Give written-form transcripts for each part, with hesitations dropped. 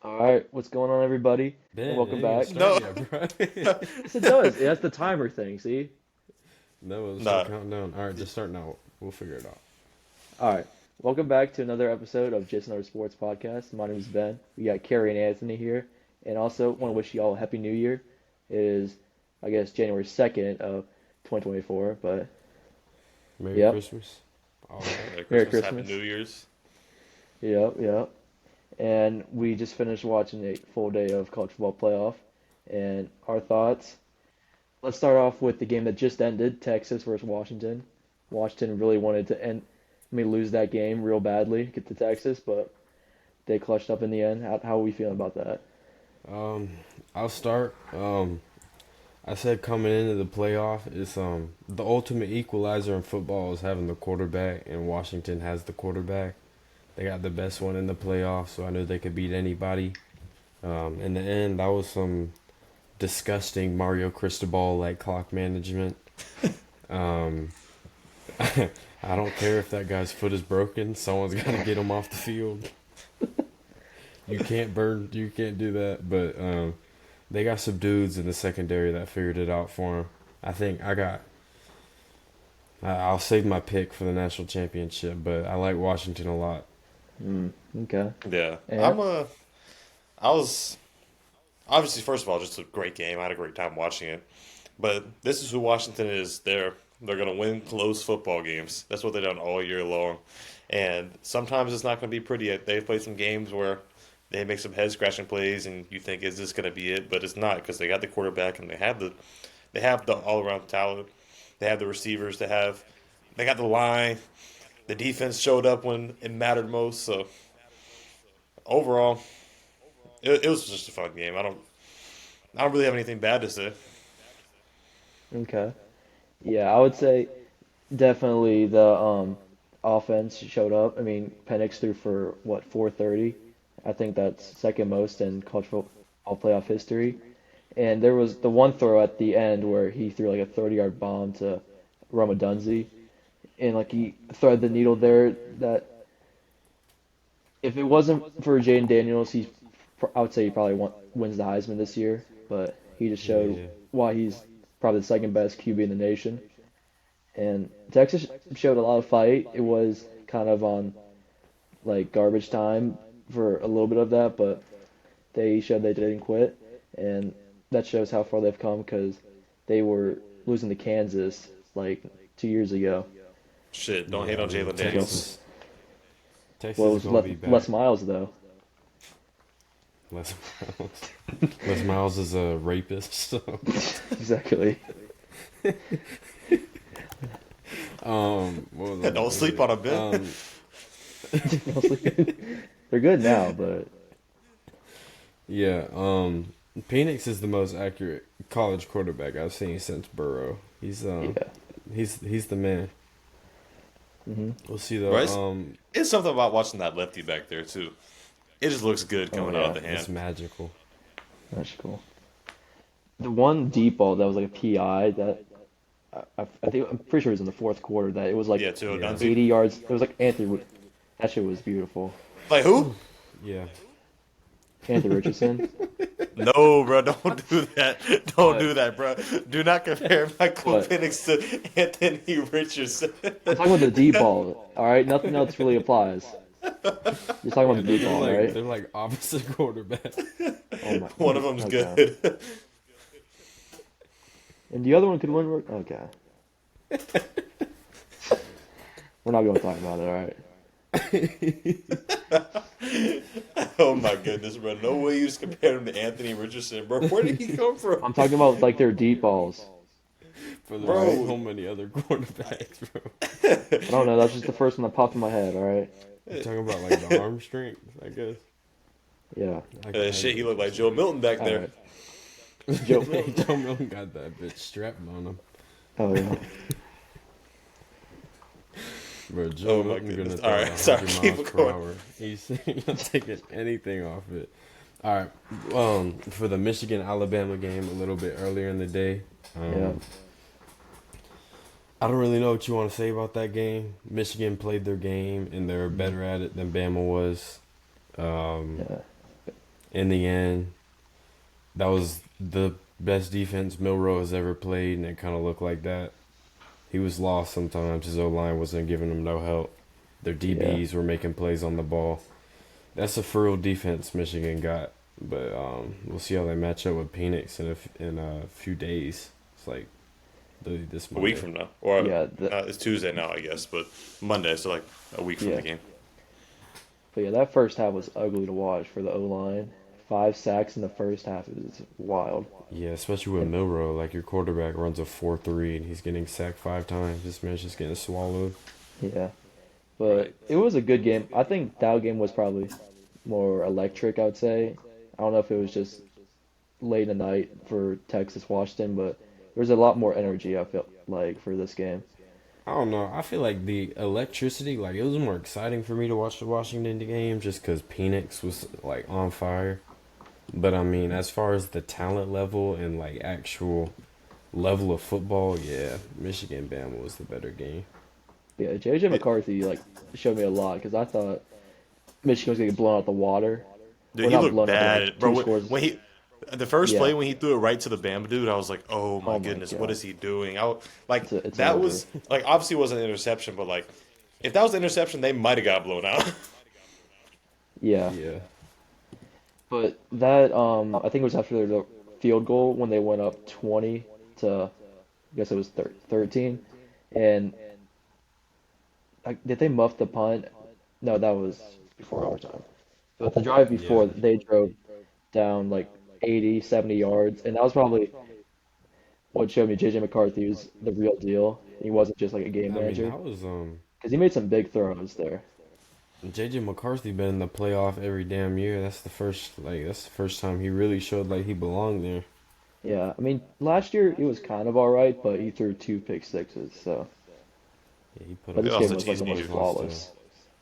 All right, what's going on, everybody? And Ben, it welcome ain't even back. start No, yet, bro. Yes, it does. That's the timer thing. See? No, it'll start nah. counting down. All right, just start now. We'll figure it out. All right, welcome back to another episode of Just Another Sports Podcast. My name is Ben. We got Cary and Anthony here, and also want to wish you all a happy New Year. It is, I guess, January 2nd of 2024. But Merry yep, Christmas. All that. Merry Merry Christmas, Happy Christmas. New Year's. Yep. And we just finished watching a full day of college football playoff, and our thoughts. Let's start off with the game that just ended, Texas versus Washington. Washington really wanted to lose that game real badly, get to Texas, but they clutched up in the end. How are we feeling about that? Um, I'll start. I said coming into the playoff, it's the ultimate equalizer in football is having the quarterback, and Washington has the quarterback. They got the best one in the playoffs, so I knew they could beat anybody. In the end, that was some disgusting Mario Cristobal like clock management. Um, I don't care if that guy's foot is broken. Someone's got to get him off the field. You can't do that. But they got some dudes in the secondary that figured it out for him. I think I'll save my pick for the national championship, but I like Washington a lot. Mm, okay. Yeah, And I was obviously first of all just a great game. I had a great time watching it. But this is who Washington is. They're gonna win close football games. That's what they've done all year long. And sometimes it's not gonna be pretty. They've played some games where they make some head scratching plays, and you think, is this gonna be it? But it's not because they got the quarterback and they have the all around talent. They have the receivers. They got the line. The defense showed up when it mattered most. So overall, it was just a fun game. I don't really have anything bad to say. okay. Yeah, I would say definitely the offense showed up. I mean, Penix threw for what 430. I think that's second most in college football playoff history. And there was the one throw at the end where he threw like a 30-yard bomb to Roma, and like he threaded the needle there. That if it wasn't for Jaden Daniels, I would say he probably wins the Heisman this year. But he just showed Yeah. why he's probably the second best QB in the nation. And Texas showed a lot of fight. It was kind of on like garbage time for a little bit of that, but they showed they didn't quit, and that shows how far they've come because they were losing to Kansas like 2 years ago. Shit, don't hate Yeah, on man. Jalen So, Daniels. well, Texas it is was gonna be less back. miles though. Les Miles. Les Miles is a rapist. So, Exactly. what was I Don't gonna sleep say? on him, Ben. Mostly, they're good now, but Yeah. Penix is the most accurate college quarterback I've seen since Burrow. yeah. He's the man. Hmm. We'll see though. Bryce, it's something about watching that lefty back there too. It just looks good Oh coming out of yeah, the hand. It's magical. that's cool. The one deep ball that was like a PI that I think I'm pretty sure it was in the fourth quarter that it was like Yeah, to Yeah. Odunze. 80 yards. It was like Anthony. That shit was beautiful. Like who? Yeah. Anthony Richardson. No, bro, don't do that. Don't But do that, bro. Do not compare Michael but Penix to Anthony Richardson. I'm talking about the deep ball. All right, nothing else really applies. You're talking Yeah, about the no, deep ball, right? they're like opposite quarterbacks. Oh my. One of them's Okay. good. And the other one could win. Okay. We're not going to talk about it. All right. Oh my goodness, bro. No way you just compared him to Anthony Richardson, bro. Where did he come from? I'm talking about like their deep balls. For All there's right. Bro, so many other quarterbacks, bro. I don't know. That's just the first one that popped in my head. All right. You're talking about like the arm strength, I guess. Yeah. shit, he looked like Joe Milton back All there. right. Joe Hey, Milton. Joe Milton got that bitch strapped on him. Oh yeah. Bro, Joe Oh my Milton gonna goodness. All throw right, sorry, 100 keep miles it per going. hour. He's not taking anything off it. All right. For the Michigan Alabama game a little bit earlier in the day, Yeah. I don't really know what you want to say about that game. Michigan played their game and they're better at it than Bama was. Um, Yeah. In the end, that was the best defense Milrow has ever played, and it kind of looked like that. He was lost sometimes. His O line wasn't giving him no help. Their Yeah. DBs were making plays on the ball. That's a for real defense Michigan got, but we'll see how they match up with Phoenix in a few days. It's like this A week Monday. from now, or Yeah. it's Tuesday now, I guess, but Monday, so like a week from Yeah. the game. But yeah, that first half was ugly to watch for the O line. 5 sacks in the first half is wild. Yeah, especially with And Milrow, like your quarterback runs a 4-3 and he's getting sacked 5 times. This man's just getting swallowed. yeah, but Right. it was a good game. I think that game was probably more electric, I would say. I don't know if it was just late in the night for Texas Washington, but there was a lot more energy, I felt like, for this game. I don't know. I feel like the electricity, like it was more exciting for me to watch the Washington game just because Penix was like on fire. But I mean, as far as the talent level and like actual level of football, yeah, Michigan Bama was the better game. Yeah, JJ It, McCarthy like showed me a lot because I thought Michigan was gonna get blown out the water. dude, Well, he not looked blown out, but like bad, bro. two When scores. when he the first Yeah. play when he threw it right to the Bama dude, I was like, oh my Oh my goodness, what God. is he doing? Like It's that over. was like obviously it wasn't an interception, but like if that was an interception, they might have got blown out. Yeah. Yeah. But that I think it was after the field goal when they went up 20 to I guess it was 13 and like did they muff the punt? No, that was before overtime. But the drive Yeah. before they drove down like 80, 70 yards and that was probably what showed me JJ McCarthy was the real deal. He wasn't just like a game I mean, manager that was because he made some big throws there. JJ McCarthy been in the playoff every damn year. That's the first time he really showed like he belonged there. Yeah, I mean last year it was kind of all right, but he threw 2 pick sixes, so Yeah, he put but up. They this lost game to was like Them almost boys TCU. lost to flawless.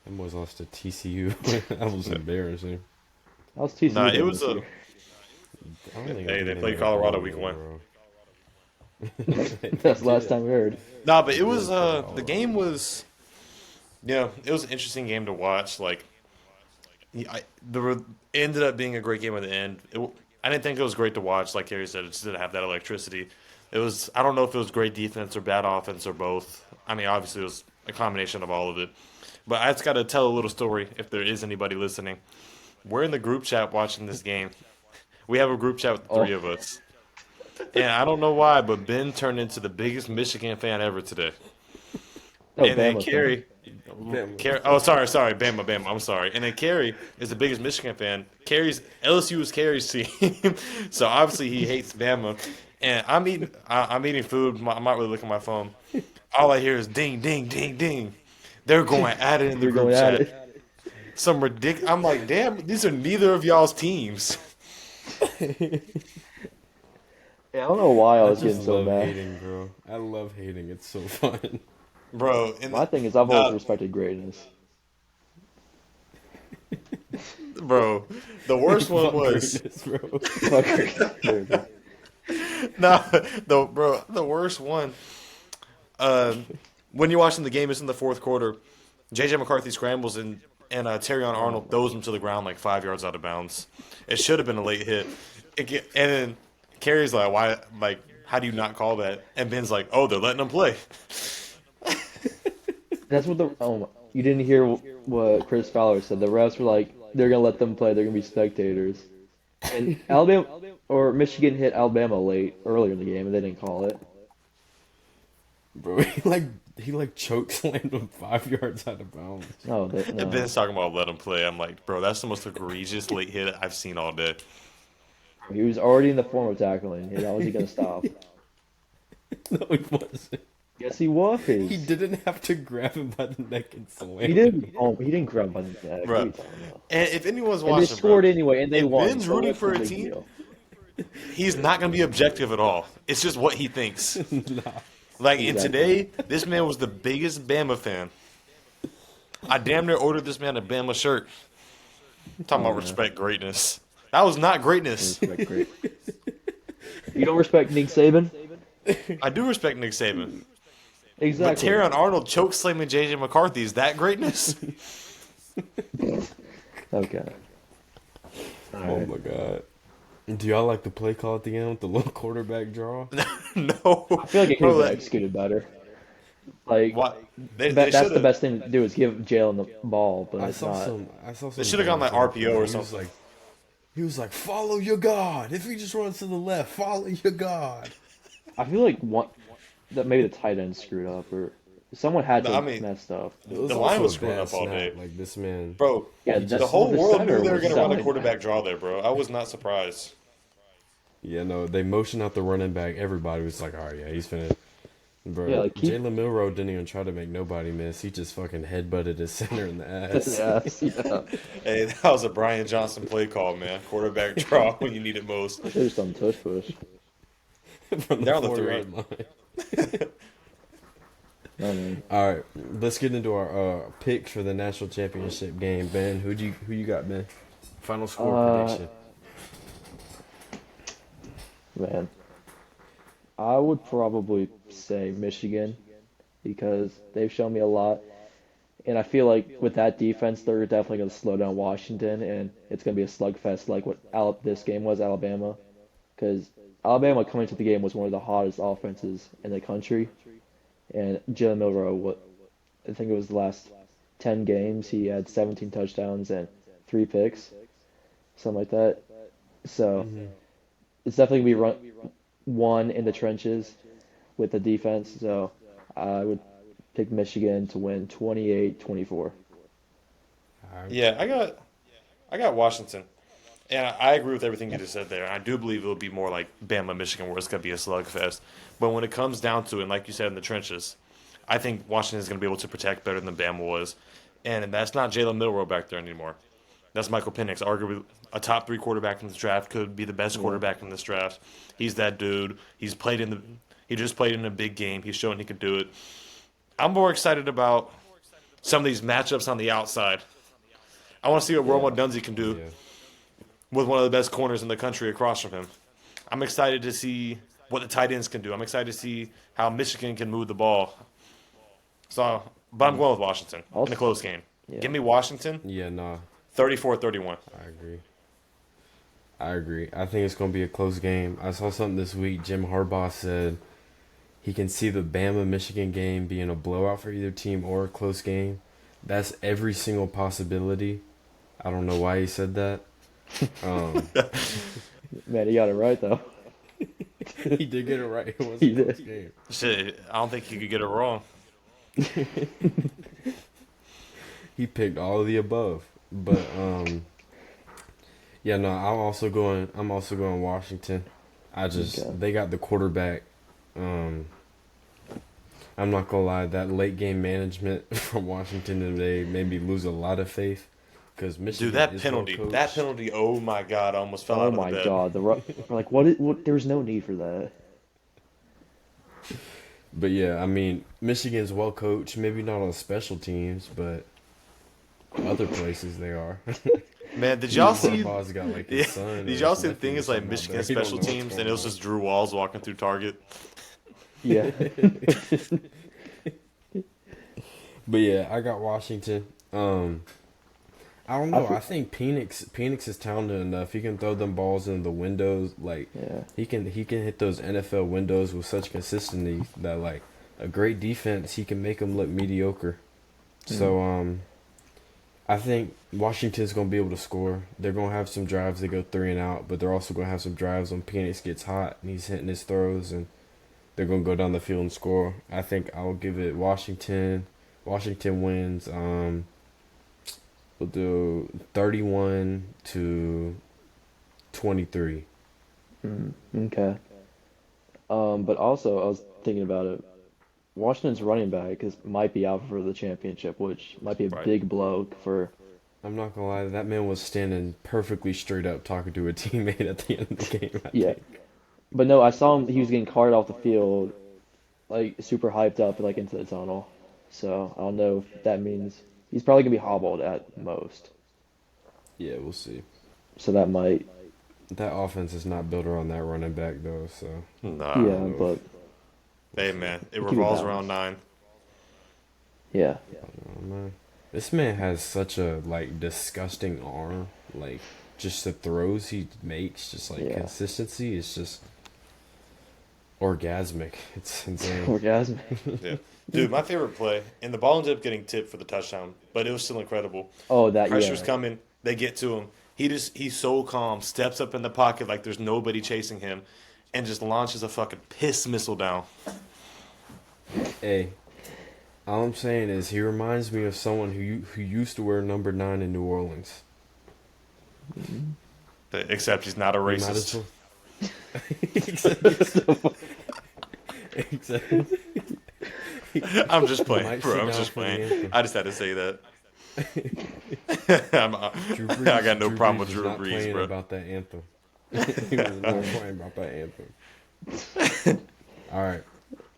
them boys lost to TCU. That was embarrassing. How's Nah, TCU it doing was this a year? I don't think hey, they they played made a bowl Colorado week game, one. bro. They That's the last did. time we heard. Nah, but They it was did play the Colorado. game was it was an interesting game to watch. Like it ended up being a great game at the end. I didn't think it was great to watch. Like Cary said, it just didn't have that electricity. It was I don't know if it was great defense or bad offense or both. I mean, obviously it was a combination of all of it. But I just got to tell a little story if there is anybody listening. We're in the group chat watching this game. We have a group chat with the Oh, three of us. And I don't know why, but Ben turned into the biggest Michigan fan ever today. no, And then Bama fan. Cary, oh sorry, Bama, I'm sorry. And then Cary is the biggest Michigan fan. Cary's LSU is Cary's team, so obviously he hates Bama. And I'm eating food. I'm not really looking at my phone. All I hear is ding, ding, ding, ding. They're going at it in the They're group going at chat. it. Some ridiculous. I'm like, damn, these are neither of y'all's teams, Yeah, I don't know why I I was just getting so love mad. hating, bro. I love hating. It's so fun. bro. And My thing is I've always the respected greatness. bro, the worst one Fuck was greatness, bro. Fuck greatness. no, the worst one. Um, when you're watching the game, it's in the fourth quarter. JJ McCarthy scrambles and Terrion Oh Arnold my throws him to the ground like 5 yards out of bounds. It should have been a late hit. And then Carrie's like, "Why? Like, how do you not call that?" And Ben's like, "Oh, they're letting him play." That's what you didn't hear what Chris Fowler said. The refs were like, they're gonna let them play. They're gonna be spectators. And Alabama or Michigan hit Alabama late earlier in the game, and they didn't call it. Bro, he like choke slammed him 5 yards out of bounds. No, And no. Ben's talking about let him play. I'm like, bro, that's the most egregious late hit I've seen all day. He was already in the form of tackling. How was he gonna stop? No, he wasn't. Yes, he was. He didn't have to grab him by the neck and slam He him. didn't. Oh, he didn't grab by the neck. What are Bro, you talking about? and if anyone's And they watching, bro, scored anyway, and they if won. Ben's So rooting what's for the a big team, deal? he's not going to be objective at all. It's just what he thinks. Nah. Like, and Exactly. today, this man was the biggest Bama fan. I damn near ordered this man a Bama shirt. Talking Oh about man, respect greatness. That was not greatness. respect great. You don't respect Nick Saban? I do respect Nick Saban. But Exactly. Terrion Arnold choke slamming JJ McCarthy, is that greatness? Okay. All Oh right. my god. Do y'all like the play call at the end with the little quarterback draw? No, I feel like it could have bro. been executed better. Like What they that's should the have best thing to do is give Jalen the ball, I but saw not. some I saw they some should have gone dumb like shit RPO where or something. he was like, follow your God. If he just runs to the left, follow your God. I feel like one that maybe the tight end screwed up or someone had No, I to mean, messed up. It the was line also a was screwing bad up all snap. day, Like this man, bro. Yeah, he The just whole the world knew center they were was going to run a selling that. quarterback draw there, bro. I was not surprised. yeah, no, they motioned out the running back. Everybody was like, all right, yeah, he's finna. Yeah, Bro, like keep Jalen Milrow didn't even try to make nobody miss. He just fucking headbutted his center in the ass yes, yeah. Hey, that was a Brian Johnson play call, man. Quarterback draw when you need it most. I should have just done tush push. from the They're on the four three. yard line. I mean, All right, let's get into our picks for the national championship game. Ben, who you got, Ben? Final score uh, prediction. man, I would probably say Michigan because they've shown me a lot. And I feel like with that defense, they're definitely going to slow down Washington, and it's going to be a slugfest like what this game was, Alabama. Because Alabama coming to the game was one of the hottest offenses in the country, and Jalen Milrow, I think it was the last 10 games, he had 17 touchdowns and 3 picks, something like that. So Hmm. it's definitely going to be one in the trenches with the defense. So I would pick Michigan to win 28-24. All right. Yeah, I got Washington. And I agree with everything you just said there. I do believe it'll be more like Bama, Michigan, where it's going to be a slugfest. But when it comes down to it, and like you said in the trenches, I think Washington is going to be able to protect better than Bama was. And that's not Jalen Milrow back there anymore. That's Michael Penix, arguably a top three quarterback in this draft, could be the best Yeah. quarterback in this draft. He's that dude. He just played in a big game. He's shown he can do it. I'm more excited about some of these matchups on the outside. I want to see what Roma Yeah. Dunzy can do Yeah. with one of the best corners in the country across from him. I'm excited to see what the tight ends can do. I'm excited to see how Michigan can move the ball. So, but I'm Mm. going with Washington in a Also, close game. yeah. Give me Washington Yeah, nah, 34-31. I agree. I agree. I think it's gonna be a close game. I saw something this week. Jim Harbaugh said he can see the Bama Michigan game being a blowout for either team or a close game. That's every single possibility. I don't know why he said that. Um, Man, he got it right though. he did get it right. It was a He close did. game. Shit, I don't think you could get it wrong. He picked all of the above. But yeah, no, I'm also going Washington. I Okay. just they got the quarterback. Um, I'm not gonna lie, that late game management from Washington today made me lose a lot of faith because Dude, Michigan that is well penalty, that coached. penalty, oh my God, I almost fell Oh out of the my bed. God, like what? What? There was no need for that. But yeah, I mean, Michigan's well coached. Maybe not on special teams, but other places they are. Man, did y'all Jim see? Harbaugh's got like Yeah, his son did or y'all his see the nephew thing or is like something out there. Michigan He don't special know what's teams, and going it was on. just Drew Walls walking through Target. Yeah. But yeah, I got Washington. I don't I know. feel, I think Penix is talented enough. He can throw them balls in the windows. Like yeah. he can hit those NFL windows with such consistency that like a great defense, he can make them look mediocre. Mm. So I think Washington's gonna be able to score. They're gonna have some drives that go three and out, but they're also gonna have some drives when Penix gets hot and he's hitting his throws, and they're gonna go down the field and score. I think I'll give it Washington. Washington wins. We'll do 31-23. Mm. Okay. But also I was thinking about it. Washington's running back might be out for the championship, which might be a Right. big blow for. I'm not gonna lie, that man was standing perfectly straight up talking to a teammate at the end of the game, I Yeah. think. But no, I saw him. He was getting carted off the field, like super hyped up, like into the tunnel. So I don't know if that means he's probably gonna be hobbled at most. Yeah, we'll see. So that might, That offense is not built around that running back though, so I Nah. yeah, don't know. but We'll Hey, see. man, it it could be revolves around balanced. nine. Yeah. Oh, man. This man has such a like disgusting arm. Like just the throws he makes, just like Yeah. consistency is just orgasmic. It's insane. Orgasm. Yeah. Dude, my favorite play, and the ball ended up getting tipped for the touchdown, but it was still incredible. Oh, that Pressure's yeah. coming. They get to him. He's so calm, steps up in the pocket like there's nobody chasing him, and just launches a fucking piss missile down. Hey, all I'm saying is he reminds me of someone who used to wear number 9 in New Orleans. Except he's not a We might as racist. well. except, except I'm just he playing, might bro. sit I'm down just for the playing. anthem. I just had to say that. Drew I got no Drew problem Brees with was Drew not Brees, playing bro. about that anthem. He was not playing about that anthem. All right,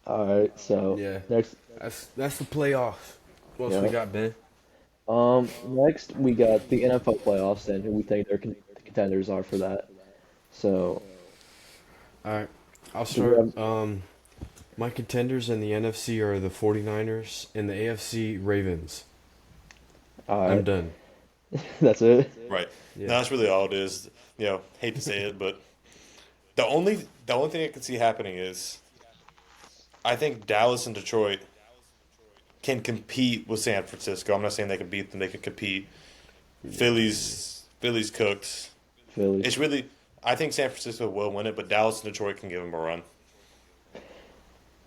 All right. So yeah, next, that's the playoffs. What else we yeah. got, Ben? Next we got the NFL playoffs and who we think their contenders are for that. So All right, I'll do we start. have? My contenders in the NFC are the 49ers and the AFC Ravens. All I'm right. done. That's it. Right. Yeah. No, that's really all it is. Hate to say it, but the only thing I can see happening is I think Dallas and Detroit can compete with San Francisco. I'm not saying they can beat them; they can compete. Philly's cooked. Philly. It's really I think San Francisco will win it, but Dallas and Detroit can give them a run.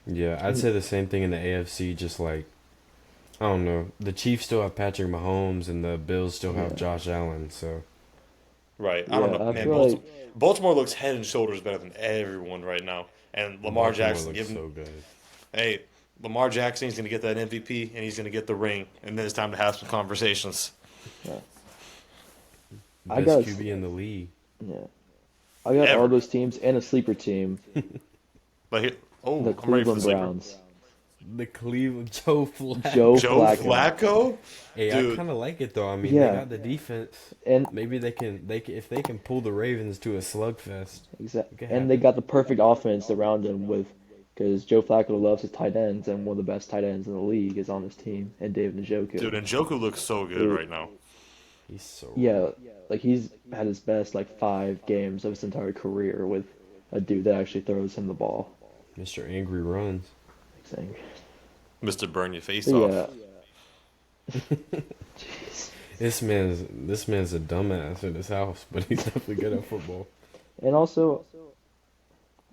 Yeah, I'd say the same thing in the AFC. Just like I don't know, the Chiefs still have Patrick Mahomes and the Bills still have Yeah. Josh Allen. So Right. I don't know, Yeah. I man. feel like Baltimore looks head and shoulders better than everyone right now. And Lamar Baltimore Jackson, looks so good. hey, Lamar Jackson, he's going to get that MVP and he's going to get the ring. And then it's time to have some conversations. yeah. I Best got QB in the league. yeah. I got all Ever. those teams and a sleeper team, But the I'm ready for the Cleveland sleeper. Browns. The Cleveland Joe Joe Flacco. Joe Flacco. Flacco? Hey, I Dude, kind of like it though. I mean, they Yeah. got the defense. And Maybe if they can pull the Ravens to a slugfest, it could and they happen. got the perfect offense around him with because Joe Flacco loves his tight ends and one of the best tight ends in the league is on his team and David Njoku. dude, and Njoku looks so good It, right now. He's so yeah, raw. like he's had his best like 5 games of his entire career with a dude that actually throws him the ball. Mr. Angry runs. Saying, Mr. Burn Your Face but yeah, Off. jeez. This man's a dumbass in his house, but he's definitely good at football. And also,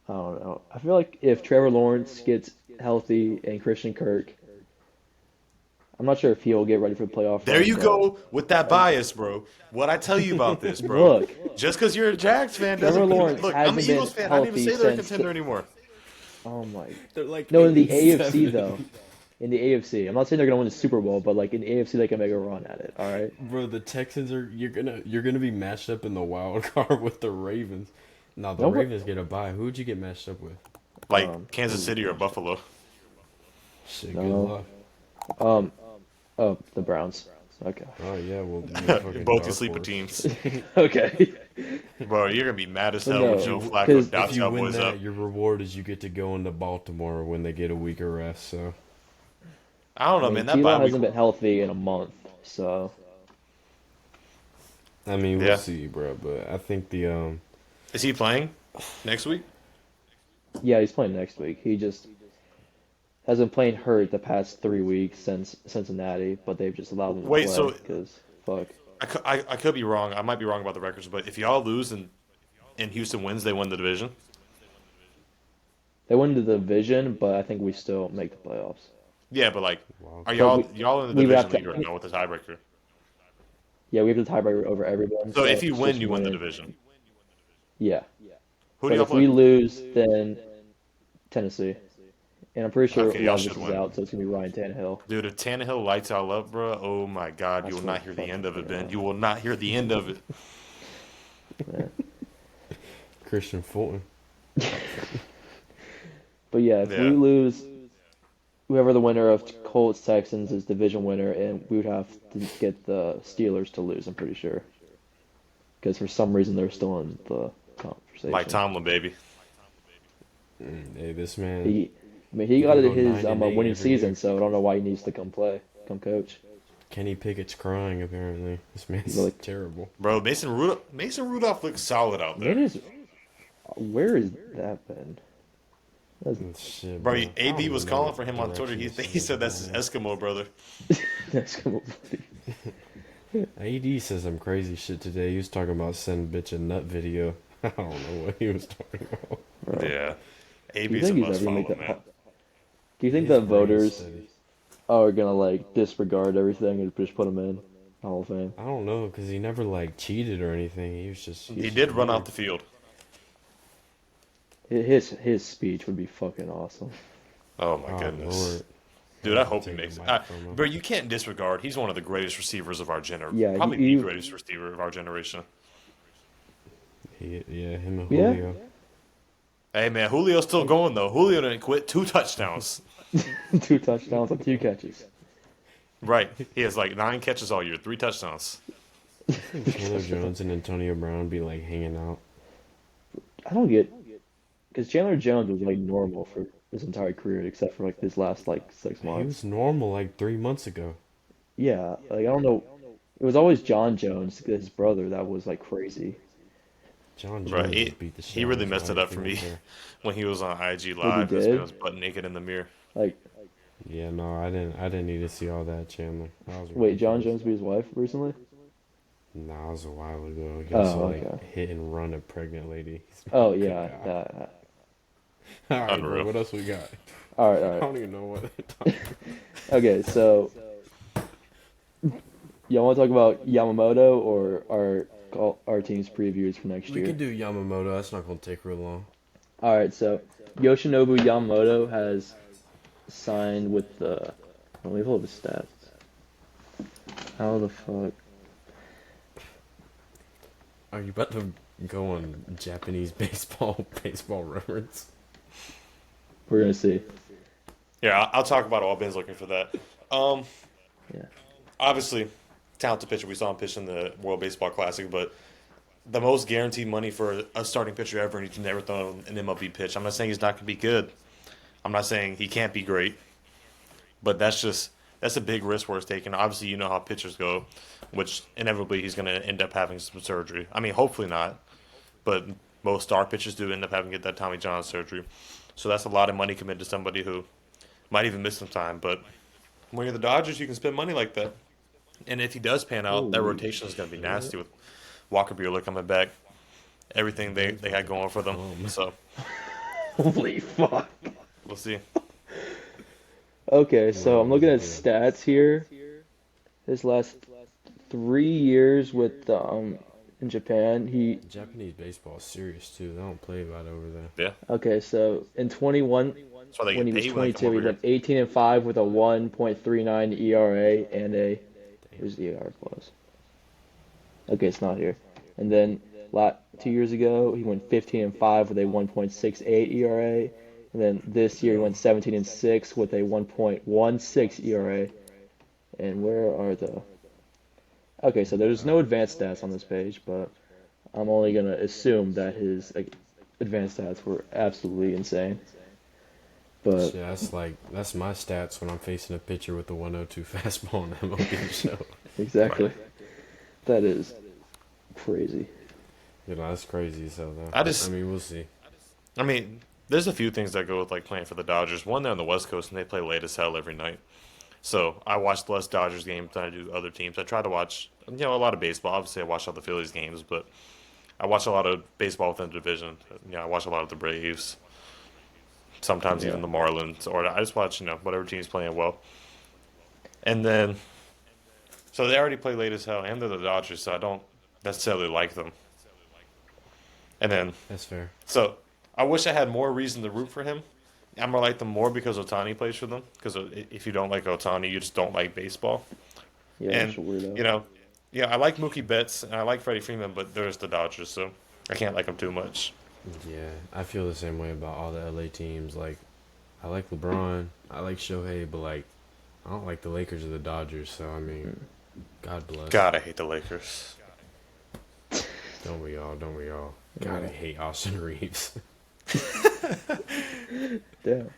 I don't know. I feel like if Trevor Lawrence gets healthy and Christian Kirk, I'm not sure if he'll get ready for the playoff There run, you but go with that bias, bro. What I tell you about this, bro. look, Just because you're a Jags fan Trevor doesn't mean. Lawrence Look, I'm an hasn't been Eagles fan. I didn't even healthy say they're a since contender anymore. oh my. They're like No, in the 8-7. AFC though. In the AFC. I'm not saying they're gonna win the Super Bowl, but like in the AFC they can make a run at it, all right? Bro, the Texans are you're gonna be matched up in the wild card with the Ravens. Now the No one Ravens get a bye. Who'd you get matched up with? Like Kansas City or Buffalo. Shit, good no. luck. Um oh, the Browns. Okay. Oh yeah, well you fucking Both your dark sleeper horse. teams. Okay. Bro, you're going to be mad as But hell when no, Joe You Flacco because dots if you win Cowboys up. that, your reward is you get to go into Baltimore when they get a week of rest. So I don't I know, mean man. That bye Tebow week. hasn't been healthy in a month, so I mean we'll Yeah. see, bro. But I think the Is he playing next week? yeah, he's playing next week. He just has been playing hurt the past 3 weeks since Cincinnati, but they've just allowed him to Wait, play so because fuck. I could be wrong. I might be wrong about the records, but if y'all lose and Houston wins, they win the division. They won the division, but I think we still make the playoffs. Yeah, but like, wild are But card. y'all in the we would have division to, lead right now with the tiebreaker? yeah, we have the tiebreaker over everyone, So if so you it's win, just you win the winning. division. Yeah, Who do but y'all if we play? lose, then Tennessee, and I'm pretty sure Okay, y'all should Levis is win. out, so it's gonna be Ryan Tannehill. Dude, if Tannehill lights y'all up, bro, oh my God, I you will swear not to hear the end of it, fucking Ben. God. You will not hear the end of it. Yeah. Christian Fulton. But yeah, if we Yeah. lose, whoever the winner of Colts Texans is division winner, and we would have to get the Steelers to lose. I'm pretty sure because for some reason they're still in the Like conversation. Tomlin, baby. Hey, this man, He, I mean, he he got can it go his 9-8 winning every year. season, so I don't know why he needs to come play, come coach. Kenny Pickett's crying. Apparently, this man's Like, terrible. Bro, Mason Rudolph looks solid out man there. is where has that been? That's Shit, Bro, bro. I don't AB was even know calling what for him on Twitter. direction He, this he shit said is that's his going Eskimo brother. that's come up. in. AD said some crazy shit today. He was talking about send bitch a nut video. I don't know what he was talking about. Bro. Yeah. Do you AB's a think he's must ever gonna make follow, that? man. Do you think His that brain's voters steady. are gonna like disregard everything and just put him in Hall of Fame? I don't know, cause he never like cheated or anything. He's He just did run weird. off the field. His speech would be fucking awesome. Oh my Oh goodness. Lord, Dude, I have to hope he take the makes it. mic from him. Bro, you can't disregard. He's one of the greatest receivers of our generation. Yeah, Probably the greatest receiver of our generation. Yeah, him and yeah. Julio. Hey, man, Julio's still going, though. Julio didn't quit. 2 touchdowns. 2 touchdowns on 2 catches. Right. He has like 9 catches all year, 3 touchdowns. I think Chandler Jones and Antonio Brown be like hanging out. I don't get because Chandler Jones was like normal for his entire career except for like his last like six He months. was normal like 3 months ago. Yeah, like I don't know. It was always John Jones, his brother, that was like crazy. John Right. Jones just beat the He shit out of really his messed it wife. up He for don't me care. when he was on IG Like he Live. This man did. was butt naked in the mirror. Like, Yeah, no, I didn't. I didn't need to see all that, Chandler. That was wait, John ridiculous. Jones beat his wife recently? Nah, it was a while ago. He Oh, also okay. like hit and run a pregnant lady. Oh Good yeah, God. that. All right, bro. Unreal. What else we got? All right, all I right. don't even know what. To talk Okay, so y'all want to talk about Yamamoto or our team's previews for next We year? could do Yamamoto. That's not gonna take real long. All right, so Yoshinobu Yamamoto has signed with the. Let me pull up his stats. How the fuck? Are you about to go on Japanese baseball reference? We're gonna see. Yeah, I'll talk about all Ben's looking for that. Um, Yeah. Obviously, talented pitcher. We saw him pitch in the World Baseball Classic, but the most guaranteed money for a starting pitcher ever, and he's never thrown an MLB pitch. I'm not saying he's not going to be good. I'm not saying he can't be great, but that's a big risk worth taking. Obviously, you know how pitchers go, which inevitably he's going to end up having some surgery. I mean, hopefully not, but most star pitchers do end up having to get that Tommy John surgery. So that's a lot of money committed to somebody who might even miss some time. But when you're the Dodgers, you can spend money like that. And if he does pan out, that Holy rotation is going to be shit. nasty with Walker Buehler coming back, everything Ben's they about had to going for them. come. So Holy fuck. we'll see. Okay, so What I'm was looking he at doing? stats here. His last 3 years with in Japan, he Japanese baseball is serious too. They don't play about it over there. Yeah, okay, so in 21 that's why they when get he was paid when they come 22, he over here. went 18 and 5 with a 1.39 ERA and a Damn. where's the ERA plus? Okay, it's not here. And then 2 years ago, he went 15 and 5 with a 1.68 ERA. And then this year he went 17 and 6 with a 1.16 ERA. And where are the? Okay, so there's no advanced stats on this page, but I'm only gonna assume that his advanced stats were absolutely insane. But Shit, that's my stats when I'm facing a pitcher with a 102 fastball on MLB show. exactly, Right. that is crazy. You know, that's crazy as hell though. I I just, mean, we'll see. I mean, there's a few things that go with like playing for the Dodgers. One, they're on the West Coast and they play late as hell every night. So I watch less Dodgers games than I do other teams. I try to watch, a lot of baseball. Obviously, I watch all the Phillies games, but I watch a lot of baseball within the division. I watch a lot of the Braves, sometimes Yeah. even the Marlins, or I just watch, whatever team's playing well. And then, so they already play late as hell, and they're the Dodgers, so I don't necessarily like them. And then, That's fair. so I wish I had more reason to root for him. I'm gonna like them more because Otani plays for them. Because if you don't like Otani, you just don't like baseball. Yeah, And that's a weirdo. I like Mookie Betts and I like Freddie Freeman, but there's the Dodgers, so I can't like them too much. Yeah, I feel the same way about all the LA teams. Like, I like LeBron, I like Shohei, but like, I don't like the Lakers or the Dodgers. So I mean, God bless. God, I hate the Lakers. Don't we all? Don't we all? God, I Yeah. hate Austin Reeves. Damn.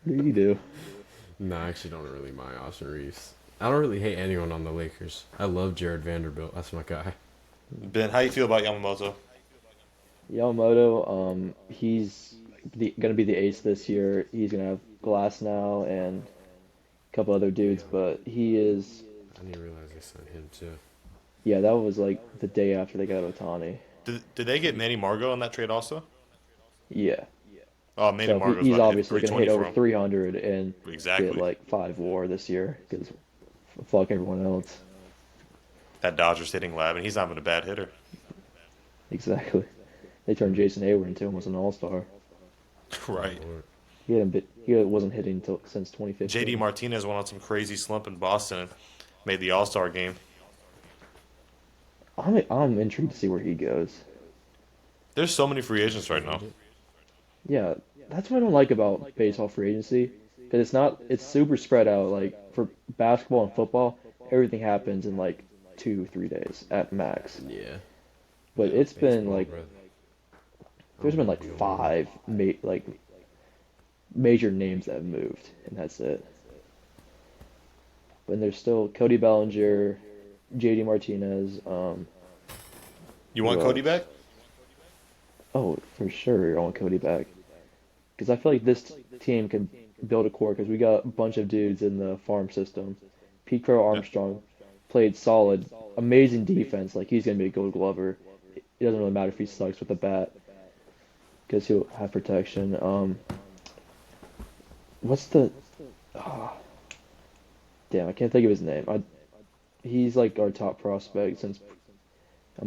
What do you do? No, I actually don't really mind Austin Reeves. I don't really hate anyone on the Lakers. I love Jared Vanderbilt. That's my guy. Ben, how you feel about Yamamoto? Yamamoto, he's gonna be the ace this year. He's gonna have Glass now and a couple other dudes, Yeah, but he is. I didn't realize they signed him too. Yeah, that was like the day after they got Otani. Did they get Manny Margot in that trade also? Yeah, Oh, Manny so Margot's he's about to hit obviously gonna hit 320 for over him. 300 and get Exactly. like 5 WAR this year because fuck everyone else. That Dodgers hitting lab, and he's not even a bad hitter. Exactly. They turned Jason Hayward into almost an all-star. My Right. lord. He wasn't hitting since JD 2015. Martinez went on some crazy slump in Boston and made the All Star game. I'm intrigued to see where he goes. There's so many free agents right Free now. agent. Yeah, that's what I don't like about baseball free agency because it's super spread out. Like for basketball and football, everything happens in like 2 3 days at max. Yeah. But it's been Baseball, like bro. I there's don't been want like to be around it. five major names that have moved, and that's it. But there's still Cody Bellinger, JD Martinez. You Who want Cody else? back? Oh, for sure, I want Cody back because I feel like this team can build a core because we got a bunch of dudes in the farm system. Pete Crow Yeah. Armstrong played solid, amazing defense. Like he's gonna be a Gold Glover. It doesn't really matter if he sucks with the bat because he'll have protection. What's the? ah, Damn, I can't think of his name. He's like our top prospect since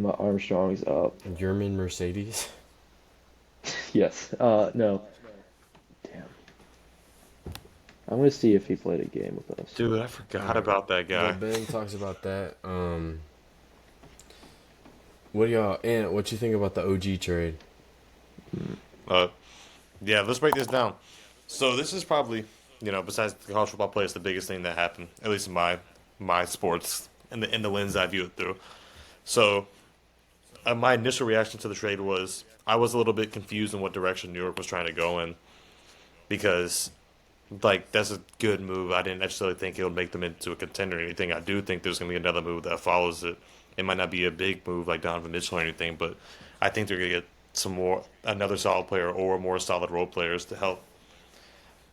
Armstrong's up. German Mercedes. Yes. No. Damn. I'm gonna see if he played a game with us. Dude, I forgot Alright. about that Well, guy. Ben talks about that. What do y'all and what you think about the OG trade? Uh, yeah, let's break this down. So this is probably, besides the college football play, it's the biggest thing that happened, at least in my sports and the lens I view it through. So my initial reaction to the trade was I was a little bit confused in what direction New York was trying to go in because like that's a good move. I didn't necessarily think it would make them into a contender or anything. I do think there's going to be another move that follows it. It might not be a big move like Donovan Mitchell or anything, but I think they're going to get another solid player or more solid role players to help.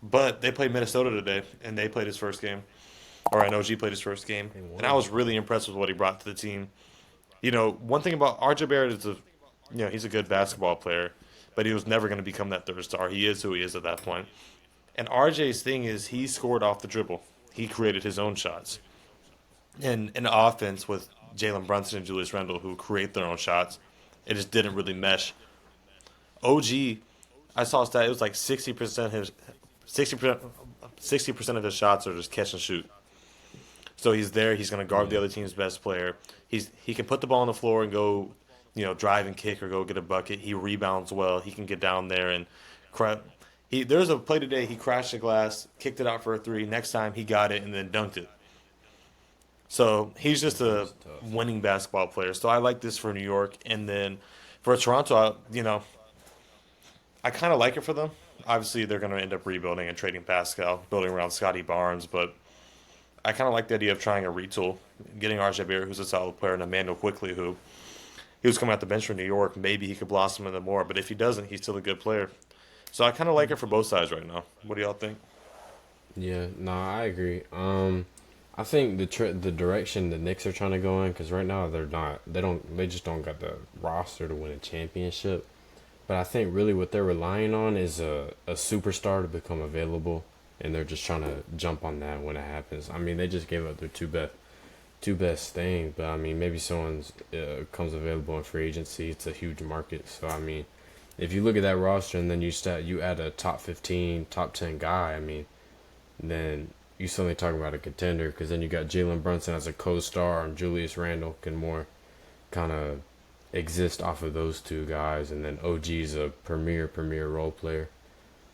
But they played Minnesota today, and they played his first game, or an OG played his first game, They and I won. was really impressed with what he brought to the team. One thing about RJ Barrett is he's a good basketball player, but he was never going to become that third star. He is who he is at that point. And RJ's thing is he scored off the dribble. He created his own shots. And an offense with Jalen Brunson and Julius Randle who create their own shots, it just didn't really mesh. OG, I saw a stat. It was like 60% his 60% 60% of his shots are just catch and shoot. So he's there. He's going to guard the Yeah. other team's best player. He can put the ball on the floor and go, drive and kick or go get a bucket. He rebounds well. He can get down there and cra- there's a play today. He crashed the glass, kicked it out for a three. Next time he got it and then dunked it. So he's just a OG's tough. winning basketball player. So I like this for New York. And then for Toronto, I kind of like it for them. Obviously, they're going to end up rebuilding and trading Pascal, building around Scotty Barnes. But I kind of like the idea of trying a retool, getting RJ Barrett, who's a solid player, and Emmanuel quickly, who he was coming out the bench for New York. Maybe he could blossom into more. But if he doesn't, he's still a good player. So I kind of like it for both sides right now. What do y'all think? Yeah, no, I agree. I think the direction the Knicks are trying to go in, because right now they're not, they just don't got the roster to win a championship. But I think really what they're relying on is a superstar to become available, and they're just trying to jump on that when it happens. I mean, they just gave up their two best things, but I mean, maybe someone's comes available in free agency. It's a huge market, so I mean, if you look at that roster and then you add a top 15, top 10 guy, I mean, then you suddenly talking about a contender because then you got Jalen Brunson as a co-star and Julius Randle can more kind of exist off of those two guys, and then OG's a premier role player.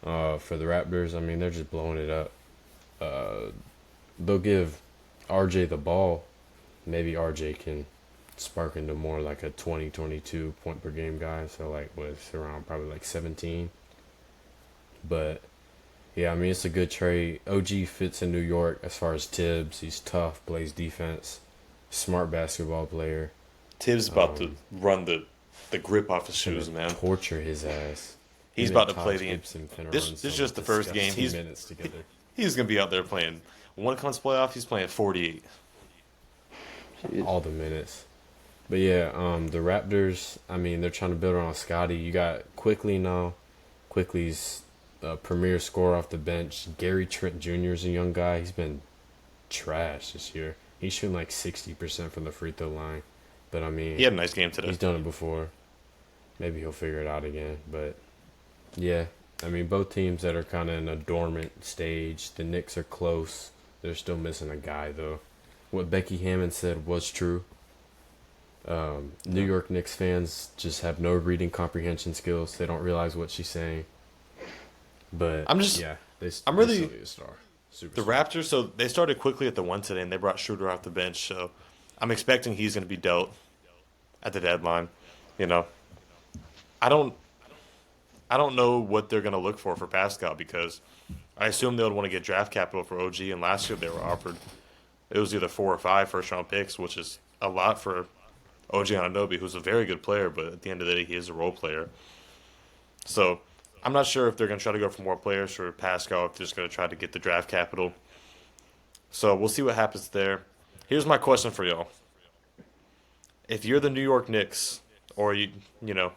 For the Raptors, I mean they're just blowing it up. They'll give RJ the ball. Maybe RJ can spark into more like a 20-22 point per game guy. So like with around probably like 17. But Yeah, I mean it's a good trade. OG fits in New York as far as Tibbs. He's tough, plays defense, smart basketball player. Tibbs about to Um, run the grip off his Finna shoes, man. torture his ass. He's Him and about to play Taj the. Gibson finna This run this is some just the first game. disgusting minutes together. He's gonna be out there playing. When it comes to playoff, he's playing 48. Jeez. All the minutes. But yeah, the Raptors, I mean, they're trying to build around Scotty. You got Quickly now. Quickly's a premier scorer off the bench. Gary Trent Jr. is a young guy. He's been trash this year. He's shooting like 60% from the free throw line. But I He mean, had a nice game today. he's done it before. Maybe he'll figure it out again. But yeah, I mean, both teams that are kind of in a dormant stage. The Knicks are close. They're still missing a guy, though. What Becky Hammond said was true. New York Knicks fans just have no reading comprehension skills. They don't realize what she's saying. But yeah, I'm they really still need a star. the Superstar. Raptors. So they started quickly at the one today, and they brought Schroeder off the bench. So I'm expecting he's gonna be dealt at the deadline. You know, I don't I don't know what they're gonna look for Pascal because I assume they would want to get draft capital for OG, and last year they were offered it was either 4 or 5 first round picks, which is a lot for OG Ananobi, who's a very good player, but at the end of the day, he is a role player. So I'm not sure if they're going to try to go for more players for Pascal, if they're just going to try to get the draft capital. So we'll see what happens there. Here's my question for y'all: if you're the New York Knicks, or you know,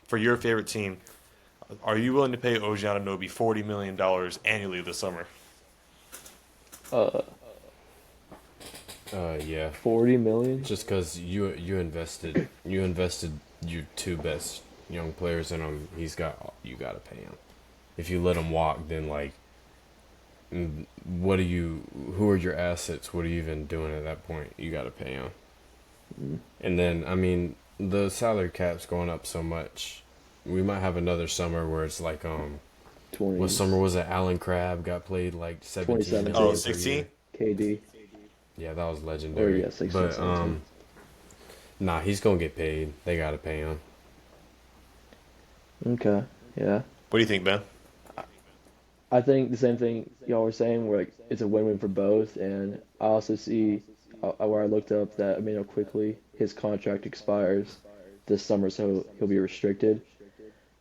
for your favorite team, are you willing to pay OG Ananobi $40 million annually this summer? Uh, Yeah. 40 million? Just because you invested your two best young players in him, you gotta pay him. If you let him walk, then like, what are you? Who are your assets? What are you even doing at that point? You gotta pay him. Mm, And then I mean, the salary cap's going up so much. We might have another summer where it's like 20, what summer was it? Alan Crabb got played like 17 2017. Oh, minutes per year. 16? KD. Yeah, that was Or legendary. yeah, 16, But 17. nah, he's gonna get paid. They gotta pay him. Okay, yeah. What do you think, Ben? I think the same thing y'all were saying, where like it's a win-win for both, and I also see where I looked up that Amino quickly his contract expires this summer, so he'll be restricted.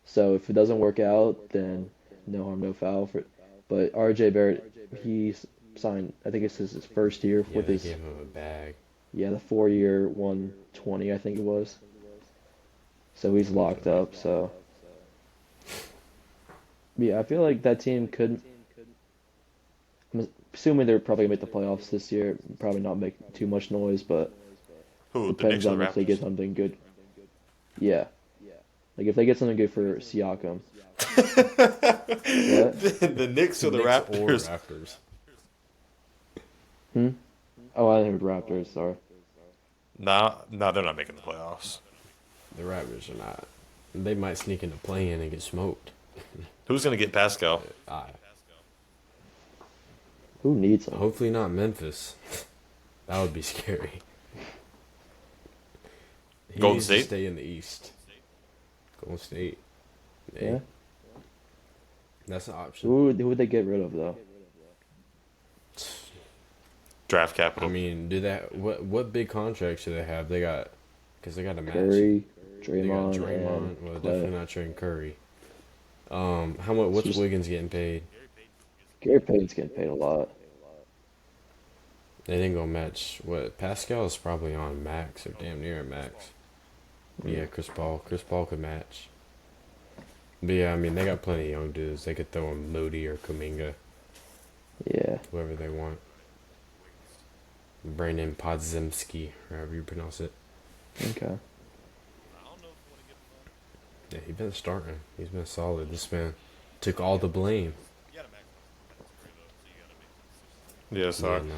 So if it doesn't work out, then no harm, no foul for. But RJ Barrett, he's signed. I think it's his first year Yeah, with they his gave him a bag. yeah the 4 year 120 I think it was. So he's locked up. So yeah, I feel like that team could. I'm assuming they're probably gonna make the playoffs this year. Probably not make too much noise, but Who, the depends Knicks or on the if they get Raptors? something good. Yeah, like if they get something good for Siakam. What? The Knicks or the Knicks or Raptors? Raptors. Hmm? Oh, I heard Raptors. Sorry. Nah, nah, they're not making the playoffs. The Raptors are not. They might sneak into play-in and get smoked. Who's going to get Pascal? I Who needs him? hopefully not Memphis. That would be scary. He Golden needs State? to stay in the East. Golden State. Hey, Yeah. that's an option. Who would they get rid of though? Draft I capital. mean, do that? What big contracts do they have? Because they got to match. Curry, They got Draymond, Draymond. and Well, Clay. definitely not trading Curry. How much? What's Just Wiggins getting paid? Gary Payton's getting paid a lot. They didn't go match. What Pascal is probably on max or damn near max. Yeah, Chris Paul. Chris Paul could match. But yeah, I mean they got plenty of young dudes. They could throw in Moody or Kuminga, Yeah. whoever they want. Brandon Podziemski, however you pronounce it. Okay. Yeah, he's been starting. He's been solid. This man took all the blame. Yeah, Yeah, sorry. no.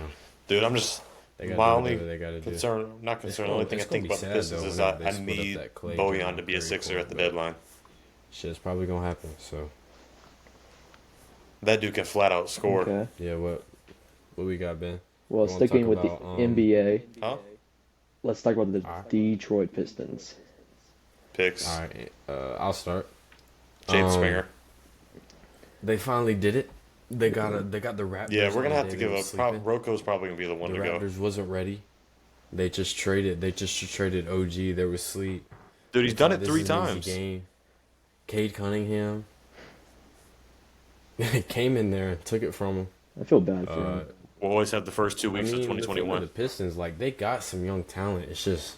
Dude, I'm just. They got to My do only whatever they got to do. concern, not concern, the only thing I It's gonna think be about the sad Pistons though is whenever I they split up need that Clay Bojan Draymond to be a Curry Sixer core, at the but deadline. shit's probably gonna happen. So That dude can flat out score. Okay. yeah, what we got, Ben? Well, You want to talk sticking with the about NBA, Huh? let's talk about the all right, Detroit Pistons. Picks. all right. I'll start. James Um, Springer. They finally did it. they got the Yeah, Raptors we're on gonna the have day to they give was up. sleeping. Rocco's probably gonna be the one The to go. Raptors wasn't ready. They just traded OG. They were asleep. Dude, They he's done thought it this three is an easy times. game. Cade Cunningham came in there and took it from him. I feel bad for Uh, him. We'll always have the first 2 weeks of the thing with 2021. the Pistons, like they got some young talent. It's just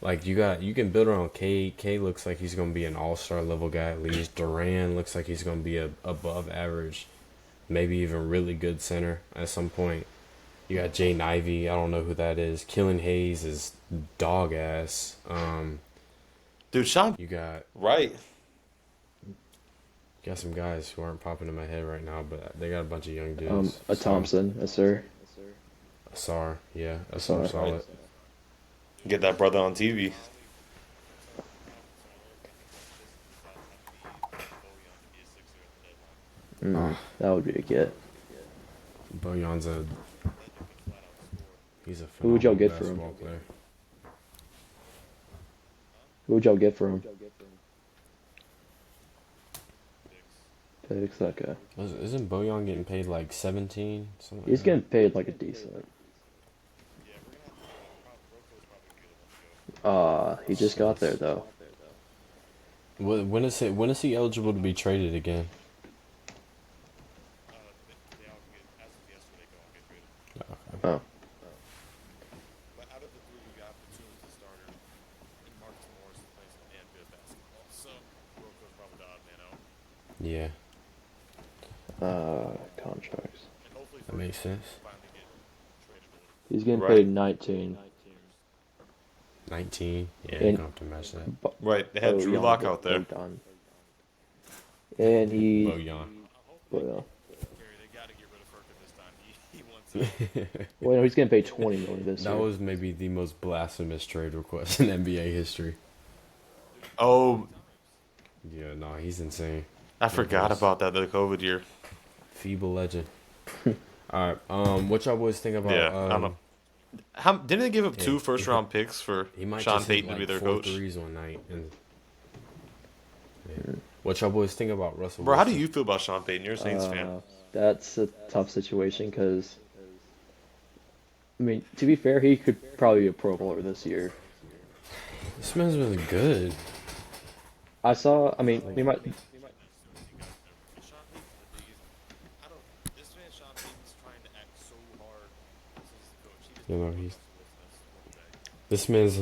like you can build around Cade. Cade looks like he's gonna be an all-star level guy at least. Duran looks like he's gonna be a above average, maybe even really good center at some point. You got Jaden Ivey. I don't know who that is. Killen Hayes is dog ass. Dude, Sean, You got right? some guys who aren't popping in my head right now, but they got a bunch of young dudes. A So Thompson, a sir. Asar, yeah, Asar Sorry. Right. solid. Get that brother on TV. That would be a get. Bojan's he's a Who would y'all phenomenal get for him? basketball player. Who would y'all get for him? Picks, okay. Isn't Bojan getting paid like 17? Something He's like getting paid like a decent. He just got there though. that. When is he eligible to be traded again? Oh, Yeah, contracts. that makes sense. He's getting Right. paid 19. 19. Yeah, you And don't have to match that. Right. They had Drew Bojan, Lock out there. Bojan. And he, Bojan. well, well, no, he's getting paid 20 million this That year. was maybe the most blasphemous trade request in NBA history. Oh, Yeah, no, he's insane. I forgot Yes. about that the COVID year. Feeble legend. All right. What y'all boys think about? Yeah, I don't know. How didn't they give up Yeah, two first round picks for He might Sean just hit Payton to be like their 4 coach? threes one night. And yeah. What y'all boys think about Russell Bro, how Wilson? do you feel about Sean Payton? You're a Saints fan. That's a tough situation because, I mean, to be fair, he could probably be a Pro Bowler this year. This man's been good. I mean, he might. You know, this man's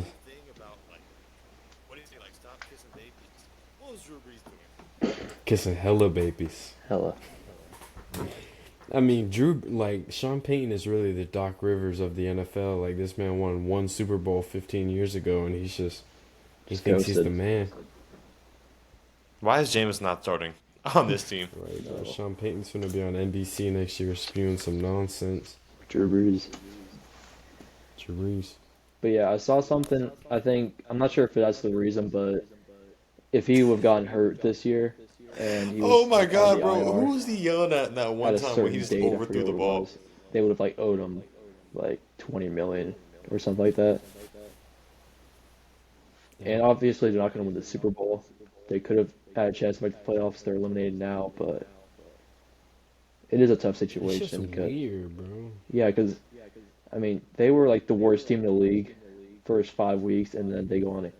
kissing hella babies. Hella. I mean, Sean Payton is really the Doc Rivers of the NFL. Like, this man won one Super Bowl 15 years ago, and he thinks he's the Ghosted. man. Why is Jameis not starting on this team? Right, bro. Sean Payton's gonna be on NBC next year spewing some nonsense. Drew Brees. Therese. But yeah, I saw something. I'm not sure if that's the reason, but if he would have gotten hurt this year and he was Oh my like, on god, the bro. IR Who was he yelling at in that at one a time when he certain just date, I overthrew forget the what it ball? was, they would have like owed him like 20 million or something like that. And obviously they're not going to win the Super Bowl. They could have had a chance to make the playoffs. They're eliminated now, but it is a tough It's just situation because weird, bro. yeah, because I mean they were like the worst team in the league first 5 weeks, and then they go on a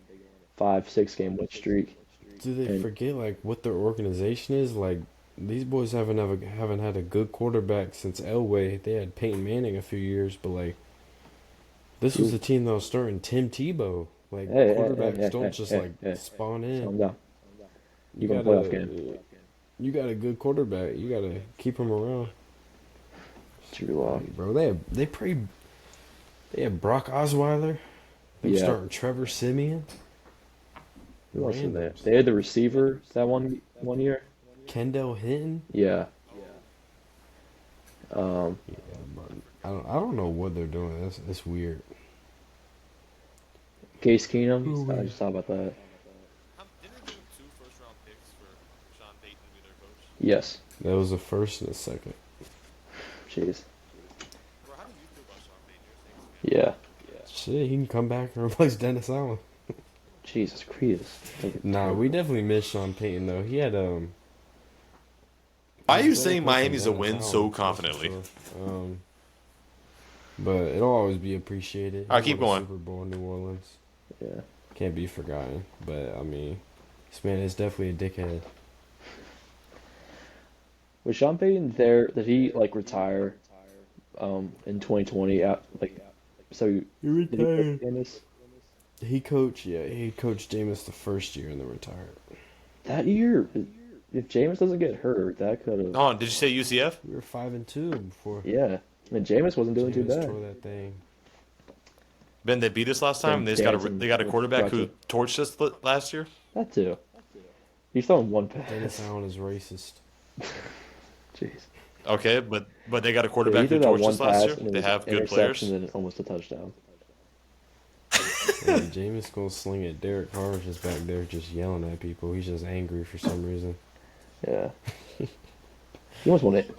5-6 game win streak. Do they And forget like what their organization is? Like these boys haven't had a good quarterback since Elway. They had Peyton Manning a few years, but like this was you, a team that was starting Tim Tebow. Like hey, quarterbacks don't just like spawn in. calm down. You You going to playoff game? you got a good quarterback. You gotta keep him around. Drew Lock. Bro, they have Brock Osweiler. They're Yeah. starting Trevor Simeon. Who else did they have? Randoms. They had the receiver that one year. Kendall Hinton. Yeah. Um, Yeah, but I don't know what they're doing. That's weird. Case Keenum. Who I we- just thought about that. Yes. That was the first and the second. Jeez. Yeah. Shit, he can come back and replace Dennis Allen. Jesus Christ. Nah, we definitely miss Sean Payton though. He had Why are you He's better saying coach than Miami's a Dennis win Allen, so that's for confidently? sure. But it'll always be appreciated. All He right, keep won a going. Super Bowl in New Orleans. Yeah. Can't be forgotten. But I mean, this man is definitely a dickhead. Was Sean Payton there? Did he like retire in 2020? So He did he coach retired. Jameis He coached Jameis the first year and then retired. that year? If Jameis doesn't get hurt, that could have. Hold on, did you say UCF? We were 5-2 before Yeah, I mean Jameis wasn't doing too Jameis bad. tore that thing. Ben, they beat us last time. Then And dancing they got a with quarterback who Drexel. torched us last year. That too. He's throwing one Dennis pass. Allen is racist. Jeez. Okay, but they got a Yeah, he quarterback who threw that torched one us last year. pass and it They was have good interception players. and almost a touchdown. And Jameis gonna sling it. Derek Carr's just back there just yelling at people. He's just angry for some reason. Yeah. He almost won it.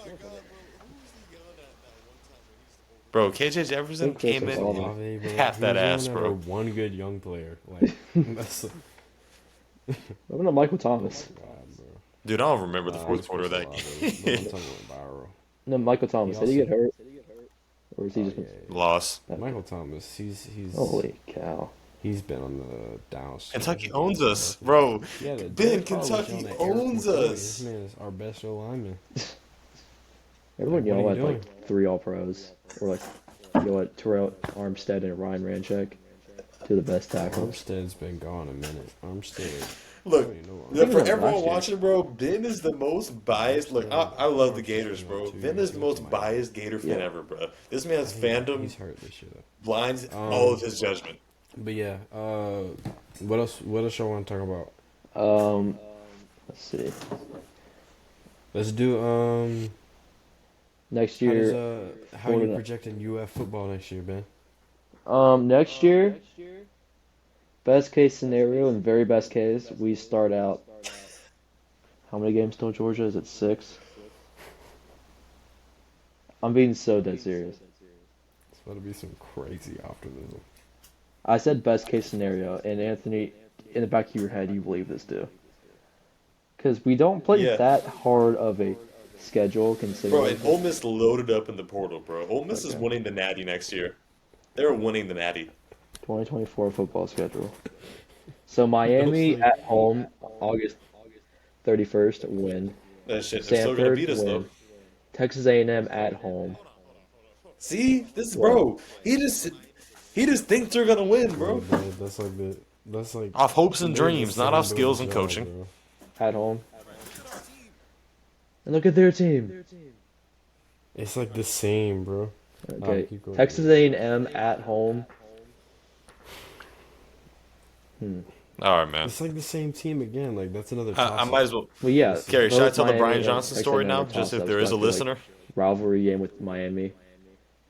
Bro, KJ I Jefferson think Chris came was in all the. Olave, bro. half He that was ass, yelling at bro. our one good young player. Like that's What about Michael Thomas? God, bro. Dude, I don't remember the It fourth was quarter of Chris that Olave, but I'm game. talking about viral. No, Michael He Thomas. Did he also, get hurt, or is he oh just? yeah, Loss. yeah. Michael Thomas. Holy cow! He's been on the downswing. Kentucky owns us, bro. Yeah, Ben, Derek Carr was Kentucky yelling at Eric owns McCoy. us. This man is our best O lineman. Everyone Like, what are yell you at doing? like 3 All Pros, or like yell at Terrell Armstead and Ryan Ramczyk, two of the best tackles. Armstead's been gone a minute. Armstead. Look, I don't even know I think for it was everyone last year. watching, bro, Ben is the most biased. Look, I love the Gators, bro. Two Ben years is the ago to most Miami. biased Gator fan Yeah. ever, bro. This man's He's fandom hurt this year though. blinds all of his judgment. But yeah, what else? What else y'all want to talk about? Let's see. Let's do Next How does year, how are you Florida. projecting UF football next year, Ben? Next year, best case scenario and very best case, we start out. How many games till Georgia? Is it 6? I'm being so dead serious. It's about to be some crazy optimism. I said best case scenario, and Anthony, in the back of your head, you believe this too. Because we don't play Yeah. that hard of a schedule, Bro, considering. and Ole Miss loaded up in the portal, bro. Ole Miss is Okay. winning the Natty next year. They're winning the Natty. 2024 football schedule. So Miami Mostly. at home, August 31st, win. That shit, they're still gonna Stanford, beat us though. win. Texas A&M at home. See, this bro, he just thinks they're gonna win, bro. Bro, that's like Off hopes and they're the dreams, not same off doing skills the and job, coaching. bro. At home. And look at their team. It's like the same, bro. Okay, keep going. Texas A&M at home. All right, man. It's like the same team again. Like that's another. I toss-up. might as well. Well, yeah. Carrie, should I both tell the Miami Brian and Johnson Texas story A&M now, are just if toss-ups, there is but a I feel like listener? rivalry game with Miami.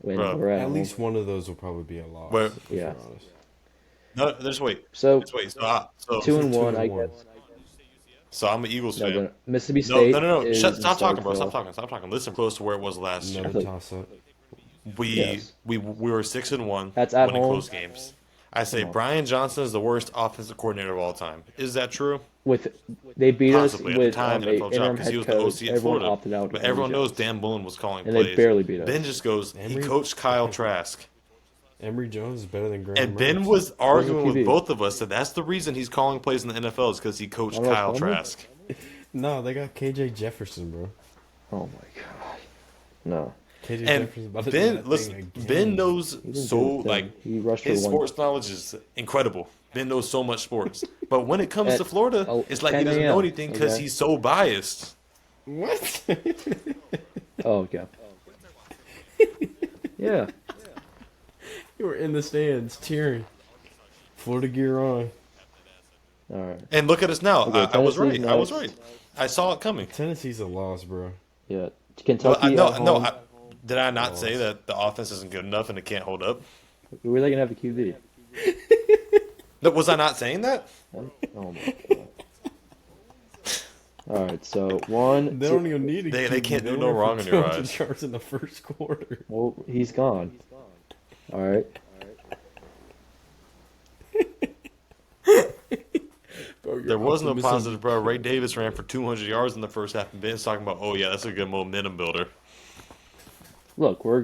When Bro, we're at At home. least one of those will probably be a loss. But- if Yeah. we're honest. No, just wait. So Just wait. So 2-1, I 2-1. guess. so I'm an Eagles No, fan. but Mississippi No, State no, no, no. is Shut, in stop talking, bro. Stop Starkville. talking. Stop talking. Listen close to where it was last year. Another toss-up. Yes. We were 6-1. That's at winning home. close games. I say Come on. Brian Johnson is the worst offensive coordinator of all time. Is that true? They beat Possibly us at the with time, a NFL job interim because he head was the coach. OC at Everyone Florida. opted out. But Henry everyone knows Jones. Dan Bullen was calling And they plays. barely beat us. Ben just goes. He Emory- coached Kyle Trask. Emory Jones is better than Graham. And Ben Mertz. was arguing QB? with both of us that that's the reason he's calling plays in the NFL is because he coached Arnold Kyle Palmer? Trask. No, they got KJ Jefferson, bro. Oh my god. No. KJ And Jefferson's about to do Ben, that thing listen, again. Ben knows He didn't so do a thing. like He rushed for his one. sports knowledge is incredible. Ben knows so much sports, but when it comes At to Florida, it's like he 10 doesn't know a.m., anything because okay? he's so biased. What? Oh, okay. Yeah. You were in the stands cheering. Florida gear on. All right. And look at us now. Okay, I was right. Tennessee's I was next. right. I saw it coming. Tennessee's a loss, bro. Yeah. Well, Kentucky no, at home. no. Did I not say that the offense isn't good enough and it can't hold up? Who are they gonna have a QB? No, was I not saying that? Oh my god. All right. So one. They don't even need a They QB. can't do They no went for wrong in your 200 eyes. yards in the first quarter. Well, he's gone. All right. Bro, There you're was no optimism. positive, bro. Ray Davis ran for 200 yards in the first half, and Ben's talking about, oh yeah, that's a good momentum builder. Look, we're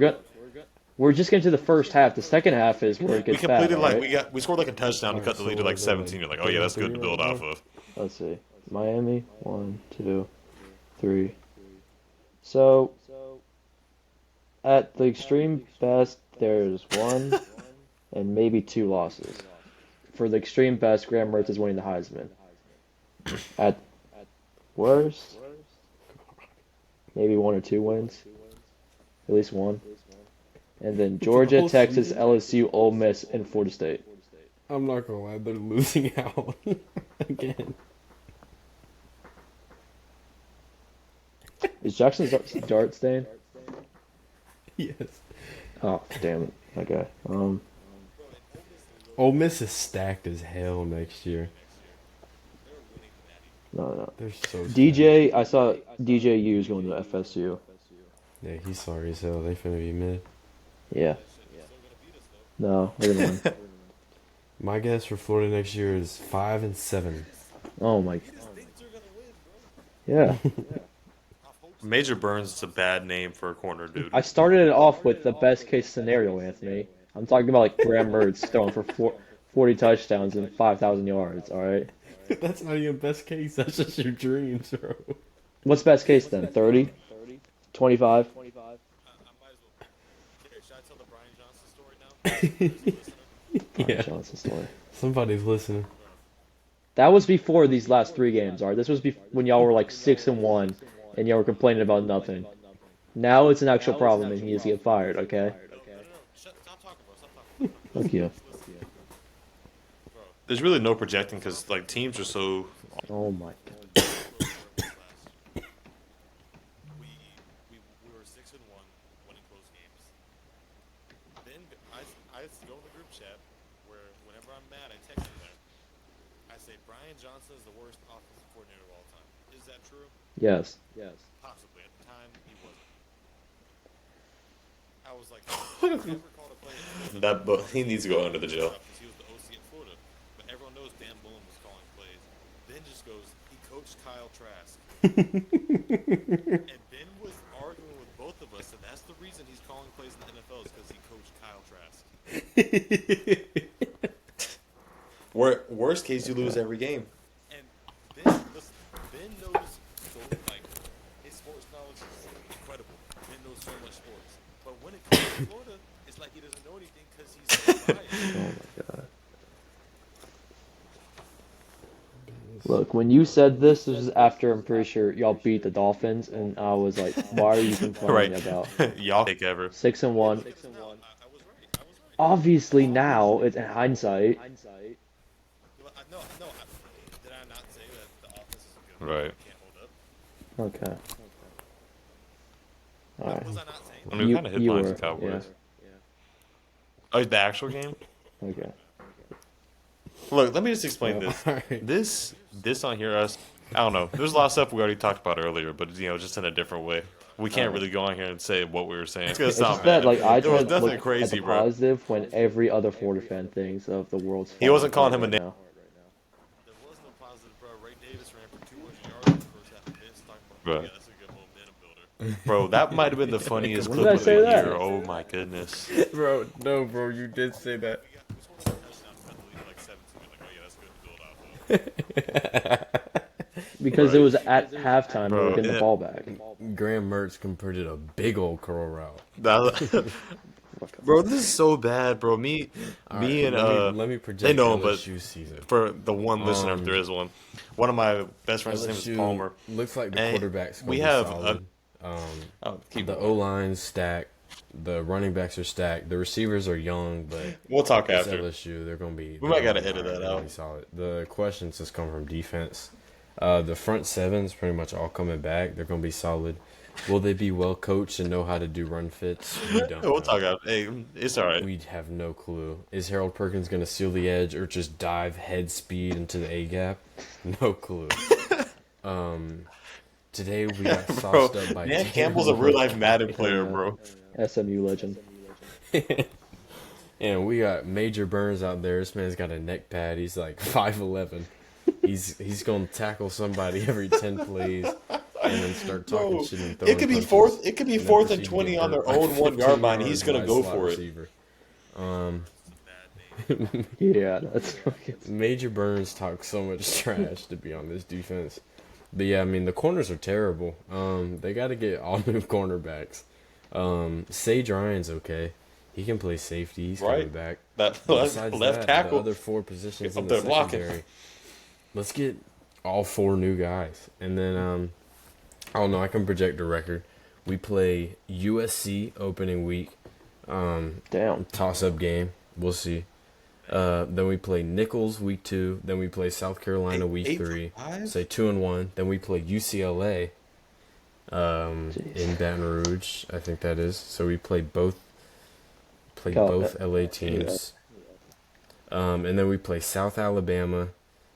just getting to the first half. The second half is where it We gets bad. completed All like right. we scored like a touchdown All to right, cut the so lead to what like is that, 17. like You're like, oh yeah, three on that's good three to right build off now? of. Let's see. Miami, 1, 2, 3. So at the extreme best, there's one and maybe two losses. For the extreme best, Graham Mertz is winning the Heisman. At worst, maybe one or two wins, at least one. And then For the Georgia, whole Texas, season? LSU, Ole Miss, and Florida State. I'm not gonna lie, they're losing out again. Is Jackson's dart stain? Yes. Oh, damn it. Okay. Ole Miss is stacked as hell next year. No, no. They're so stacked. DJ, I saw DJU is going to FSU. Yeah, he's sorry as hell. They finna be mid. Yeah. No, they're gonna win. My guess for Florida next year is 5-7. Oh my. Yeah. Major Burns is a bad name for a corner, dude. I started it off with the best case scenario, Anthony. I'm talking about like Graham Mertz throwing for 40 touchdowns and 5,000 yards. All right. That's not even best case. That's just your dreams, bro. What's best case then? 30? 25? Should I tell the Brian Johnson story now? Brian Yeah. Johnson story. Somebody's listening. That was before these last three games. All right. This was when y'all were like 6-1, and y'all were complaining about nothing. Now it's an actual problem, and he needs to get fired. Okay. Stop talking, bro. Stop talking. Fuck you. There's really no projecting because like teams are so. Oh my god. We were 6-1, winning close games. Then I go in the group chat where whenever I'm mad, I text him there. I say Brian Johnson is the worst offensive coordinator of all time. Is that true? Yes. Possibly. At the time, he wasn't. I was like, I never called a play. That but he needs to go under the jail. Because he was the OC in Florida, but everyone knows Dan Mullen was calling plays. Ben just goes, he coached Kyle Trask, and Ben was arguing with both of us, and that's the reason he's calling plays in the NFL is because he coached Kyle Trask. Worst case, you lose every game. And Ben knows so like his sports knowledge is incredible. Ben knows so much sports, but when it comes to Florida, it's like he doesn't know anything because he's so biased. Oh my god. Look, when you said this was after I'm pretty sure y'all beat the Dolphins, and I was like, why are you complaining Right. about Y'all take ever. 6-1? I was right. I was right. Obviously now, it's in hindsight. No, did I not say that the offense is good? Right. Can't hold up. Okay. All right. Was I not saying I mean, we kind of hit You behind were, the Cowboys. Oh, the actual game? Okay. Look, let me just explain this. Alright. This on here, us. I don't know. There's a lot of stuff we already talked about earlier, but just in a different way. We can't really go on here and say what we were saying. It's gonna It's sound just that, bad. like, I There was try to nothing look crazy, at the bro. positive when every other Florida fan thinks of the world's. He wasn't calling falling him a apart name. right There was no positive, bro. Ray Davis ran for 200 yards in the first half. And Ben's talking about, Right. yeah, that's a good momentum builder. Bro, that might have been the funniest When clip did I of say the that? year. Oh my goodness. Bro, no, bro, you did say that. We scored a touchdown to cut the lead to like 17. Like, oh yeah, that's good to build off of. now. Because it was at halftime, we were Bro, getting the yeah. ball back. Graham Mertz completed a big old curl route. Bro, this is so bad, bro. Me Alright, and let me project they know him, but LSU season. for the one listener, if there is one, one of my best friends' name is LSU Palmer. looks like the And quarterback's gonna we be have solid. Oh, keep The going. O line's stacked. The running backs are stacked. The receivers are young, but We'll talk it's after. LSU. They're gonna be. We might gotta they're edit that gonna out. be solid. The questions just come from defense. The front seven's pretty much all coming back. They're gonna be solid. Will they be well coached and know how to do run fits? We don't. We'll know. talk after. Hey, it's all right. We have no clue. Is Harold Perkins gonna seal the edge or just dive head speed into the A gap? No clue. Today we got Bro, sauced up by Dan Campbell's a real life Madden player, bro. SMU legend. And we got Major Burns out there. This man's got a neck pad. He's like 5'11". He's gonna tackle somebody every 10 plays, and then start talking Bro, shit and it throwing could be punches, fourth. It could be and then fourth and proceed to 20 get on their burnt by own 1 yard 15 line. He's yards gonna by a go slot for it. receiver. Um, Yeah, that's Major Burns talks so much trash to be on this defense. But yeah, I mean the corners are terrible. They got to get all new cornerbacks. Sage Ryan's okay. He can play safety. He's coming Right. back. That But besides left that, the tackle other four positions in up the there blocking. secondary, let's get all four new guys. And then I don't know. I can project the record. We play USC opening week. damn. Toss up game. We'll see. Then we play Nichols week 2. Then we play South Carolina week Eight 3. for five? Say 2-1. Then we play UCLA Jeez. in Baton Rouge. I think that is. So we play both Oh, LA teams. And then we play South Alabama.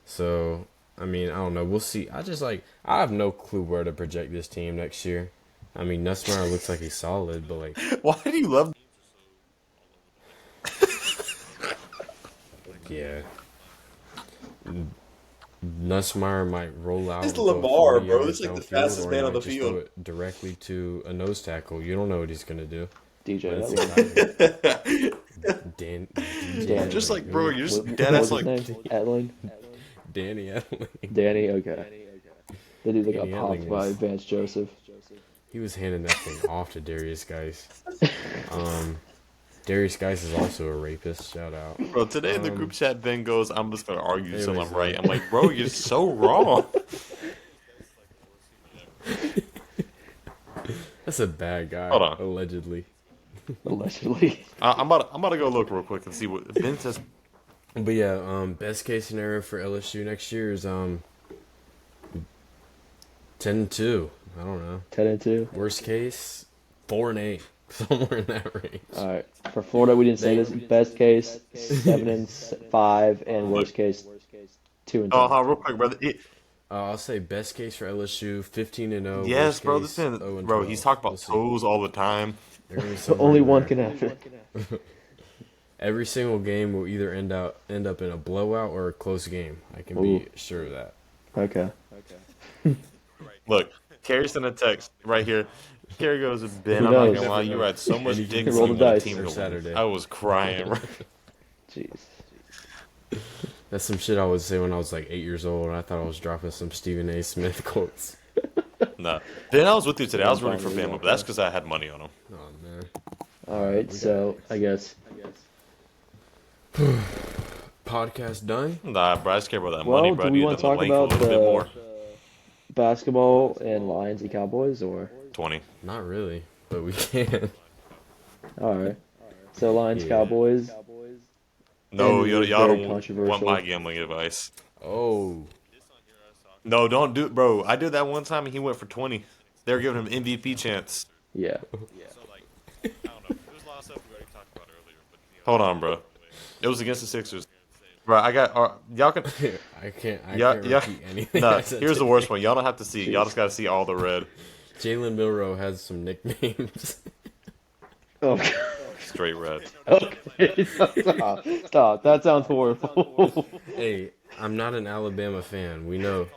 So I mean I don't know. We'll see. I have no clue where to project this team next year. I mean Nussmeier looks like he's solid, but like Why do you love? yeah. Nussmeier might roll out. It's and throw Lamar, 40 bro. yards It's like the downfield, fastest or he man on might the just throw field. it directly to a nose tackle. You don't know what he's gonna do. DJ But it's Edlin. exciting. DJ Dan. Just like, bro, you're just What dead was ass his like. name? Edlin? Danny Etling. Danny, okay. The dude that got Danny popped Etling by is- Vance Joseph. He was handing that thing off to Darius Geis. Darius Geis is also a rapist. Shout out. Bro, today in the group chat, Ben goes, I'm just gonna argue until Anyways, I'm right. I'm like, bro, you're so wrong. That's a bad guy. Hold on. Allegedly. Allegedly. I'm about to go look real quick and see what Ben says. But yeah, best case scenario for LSU next year is 10-2. I don't know. 10-2. Worst case, 4-8. Somewhere in that range. All right. For Florida, we didn't say this. Best case, 7-5, and worst case, 2-10. Real quick, brother. I'll say best case for LSU, 15-0. Yes, worst bro. case, This man, 0-12. bro, he's talking about We'll see. toes all the time. They're gonna be somewhere Only in one there. can have it. Every single game will either end up in a blowout or a close game. I can Ooh. be sure of that. Okay. Look, Cary sent a text right here. Cary goes, Ben, Who I'm not knows? gonna lie, you had so much You dick can roll the when the dice. team Or to win. Saturday. I was crying. Jeez. That's some shit I would say when I was like 8 years old. And I thought I was dropping some Stephen A. Smith quotes. Nah. Ben, I was with you today. I was rooting for Bama, but that's because I had money on him. Oh man. All right. So I guess. Podcast done. Nah, bro, I just care about that Well, money, bro. do I we need want them to to talk length a about little bit more. basketball and Lions and Cowboys, or? 20. Not really, but we can. All right. So Lions, Yeah. Cowboys. No, And y'all very don't controversial. want my gambling advice. Oh. No, don't do it, bro. I did that one time and he went for 20. They were giving him MVP chance. Yeah. Hold on, bro. It was against the Sixers. Bro, I got y'all can. I can't Yeah, repeat anything. Nah, I said here's the today. worst one. Y'all don't have to see it. Y'all just gotta see all the red. Jalen Milrow has some nicknames. Okay. Straight red. Okay. Stop. Stop. That sounds horrible. Hey, I'm not an Alabama fan. We know.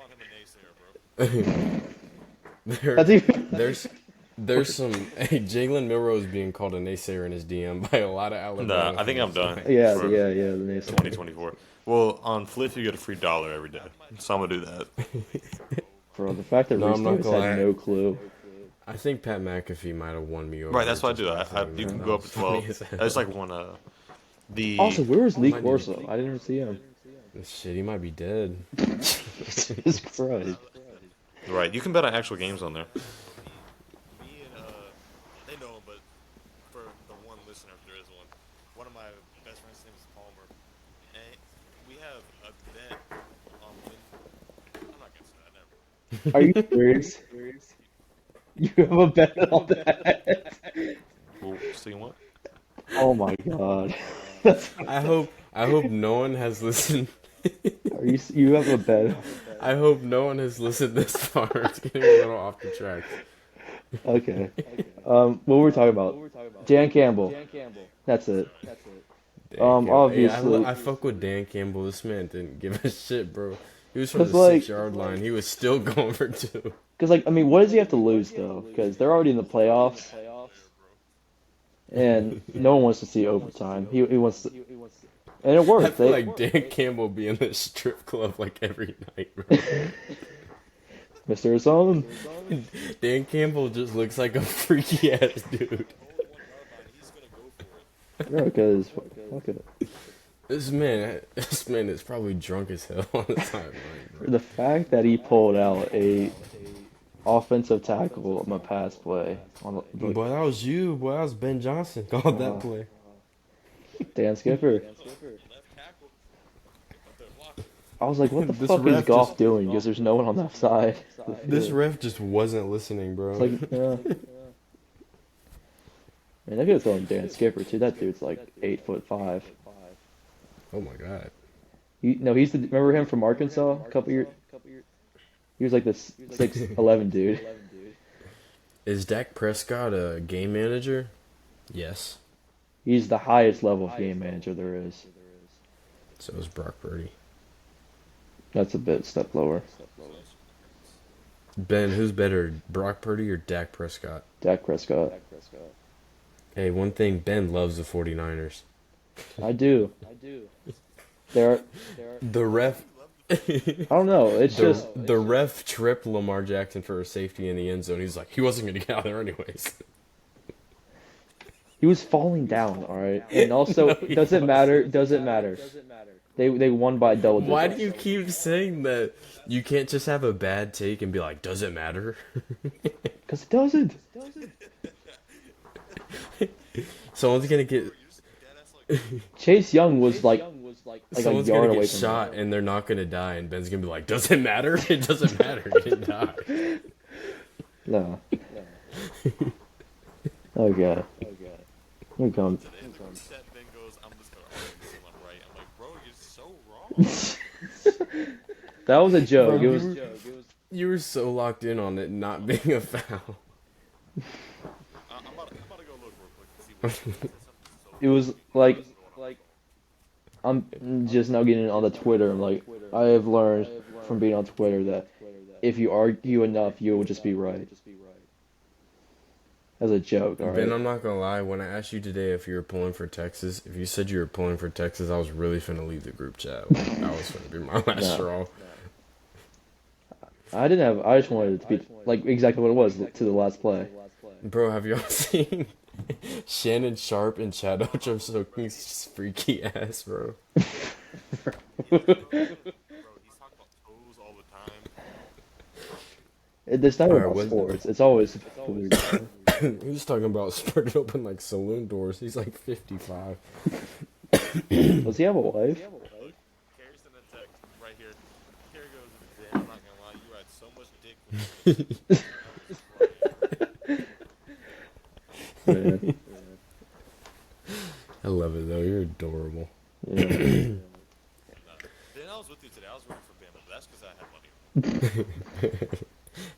That's even. There's some. Hey, Jalen Milrow is being called a naysayer in his DM by a lot of Alabama. Nah, I think I'm fans. done. Yeah. for Yeah. Yeah. The Nason. 2024. Well, on Flip you get a free $1 every day, so I'm gonna do that. Bro, the fact that No, Reese I'm not Davis gonna had lie. no clue. I think Pat McAfee might have won me over. Right, that's what I do. just by saying You that. can That go up was to funny 12. as hell. I just like one. The Also, where was Lee might need- Corso? I didn't see him. Shit, he might be dead. Jesus Christ. right. You can bet on actual games on there. Me and they know him, but for the one listener, if there is one of my best friends' name is Palmer, and we have a bet on. I'm not gonna say that. Never. Are you serious? You have a bet on that? Well, so you want? Oh my god. I hope no one has listened. Are you have a bet? I hope no one has listened this far. It's getting a little off the track. Okay. What were we talking about? Dan Campbell. That's it. Dan Campbell. Obviously. Hey, I fuck with Dan Campbell. This man didn't give a shit, bro. He was from Cause the like, 6 yard line. He was still going for two. cause like, I mean, what does he have to lose though? Because they're already in the playoffs, and no one wants to see overtime. He wants to, and it I worked. feel They like Dan Campbell be in this strip club like every night, bro. Mr. Son. Dan Campbell just looks like a freaky ass dude. Yeah, because fuck it. This man is probably drunk as hell on the sideline, bro. The fact that he pulled out a offensive tackle on a pass play on like, Boy, that was you. Boy, that was Ben Johnson called that play. Dan Skipper. I was like, what the This fuck is ref Goff just doing? Because there's no one on that side. of the this field. ref just wasn't listening, It's bro. like, yeah. Man, they could have thrown Dan Skipper too. That dude's like 8'5". Oh my god. No, he's the. Remember him from Arkansas a couple years? He was like this 6'11" dude. Is Dak Prescott a game manager? Yes. He's the highest level of game manager there is. So is Brock Purdy. That's a bit step lower. Ben, who's better, Brock Purdy or Dak Prescott? Dak Prescott. Hey, one thing, Ben loves the 49ers. I do. They're. The ref I don't know. It's just. the ref tripped Lamar Jackson for a safety in the end zone. He's like, he wasn't going to get out there anyways. He was falling down, all right. And also, No, he doesn't matter. Doesn't matter. They won by double digits. Why do you keep saying that? You can't just have a bad take and be like, does it matter? Because it doesn't. Someone's going to get Chase Young was like a someone's yard gonna away get from shot and they're not gonna die, and Ben's gonna be like, "Does it matter? It doesn't matter. He didn't die." No. Oh god. Here comes. That was a joke. Bro, It was. You were so locked in on it not being a foul. It was like. I'm just now getting on the Twitter. I'm like, I have learned from being on Twitter that if you argue enough, you will just be right. As a joke, all right. Ben, I'm not gonna lie. When I asked you today if you were pulling for Texas, if you said you were pulling for Texas, I was really finna leave the group chat. Like, that was finna be my last No. straw. I didn't have. I just wanted it to be like exactly what it was to the last play. Bro, have y'all seen Shannon Sharp and Chad Ochocinco's freaky ass, bro? It's not Alright, about what- sports. It's always weird. He's talking about spreading open like saloon doors. He's like 55. Does he have a wife? Cary sent a text right here. Cary goes, "Dan, I'm not gonna lie, you had so much dick when you Man. I love it though. You're adorable. Yeah. Dan, I was with you today. I was rooting for Bama, but that's because I had money.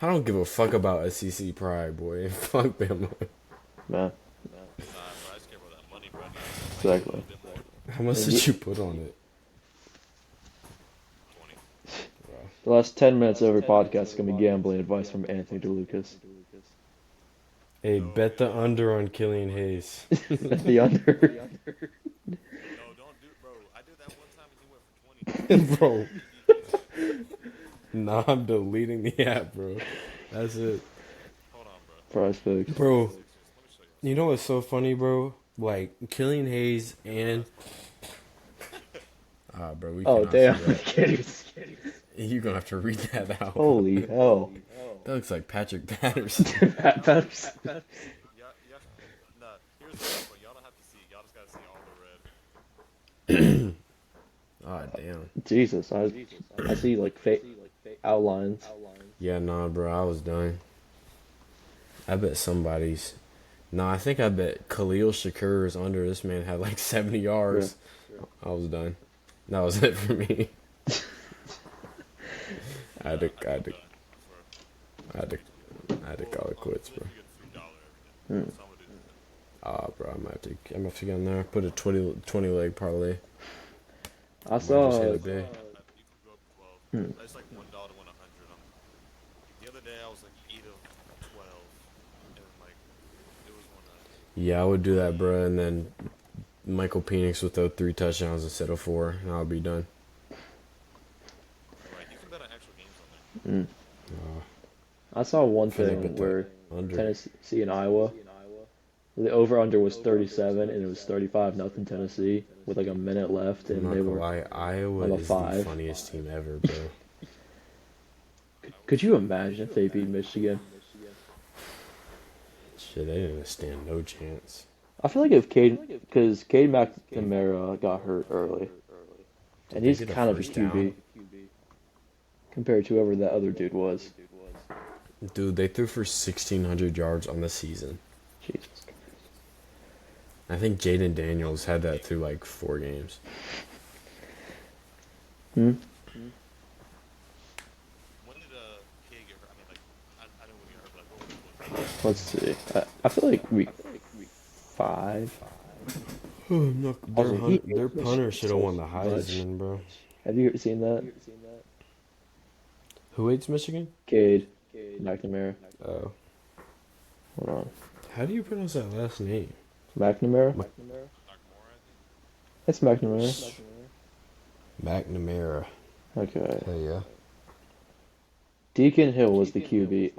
I don't give a fuck about SEC pride, boy. Fuck them. Man. Nah, bro, I just care about that money, bro. Exactly. How much did you put on it? 20. The last 10 minutes of every podcast is gonna be gambling advice from Anthony DeLucas. Hey, bet the under on Killian Hayes. The under. No, don't do, bro. I did that one time and he went for 20. Bro. Nah, I'm deleting the app, bro. That's it. Hold on, bro. Prize picks. Bro, Let me show you. you know what's so funny, bro? Like, Killian Hayes and... bro, we Oh cannot damn! see that. Kidding. You're gonna have to read that out. Holy hell! That looks like Patrick Patterson. Pat Patterson. Yeah, nah, here's the thing, but y'all don't have to see. Y'all just gotta see all the red. Damn. Jesus, I see like fake outlines. Yeah, nah, bro, I was done. I bet somebody's... Nah, I think I bet Khalil Shakur is under. This man had like 70 yards. I was done. That was it for me. I had to call it quits, bro. Bro, I'm gonna have to get on there. Put a 20 leg parlay. I Just saw hit a bay. Hmm. It's like $1 to win 100. The other day I was like 8 of 12, and like it was one of Yeah, I would do that, three. bro. And then Michael Penix would throw 3 touchdowns instead of four, and I'll be done. Right, you can bet on actual games on there. Hmm. Uh, I saw one finna thing bet that where under. Tennessee and Iowa, the over under was 37 and it was 35 nothing Tennessee with like a minute left I'm and not they gonna were lie, Iowa on a is the five. funniest team ever, bro. I Could wish you imagine if they beat Michigan? Shit, they didn't stand no chance. I feel like if because Cade McNamara got hurt early, Did and they he's get a kind of a first down? QB compared to whoever that other dude was. Dude, they threw for 1,600 yards on the season. Jesus. I think Jaden Daniels had that through like 4 games. Hmm? When did K get hurt? I mean, like I know when he got hurt, but like what game? Let's see. I feel like week 5. Look, Also, he their hates punter Michigan should have so won the much. Heisman, bro. Have you seen that? Who hates Michigan? Cade McNamara. Oh. Hold on. How do you pronounce that last name? McNamara? Nakamura, I think. It's McNamara. McNamara. Okay. Hell yeah. Deacon Hill was the QB.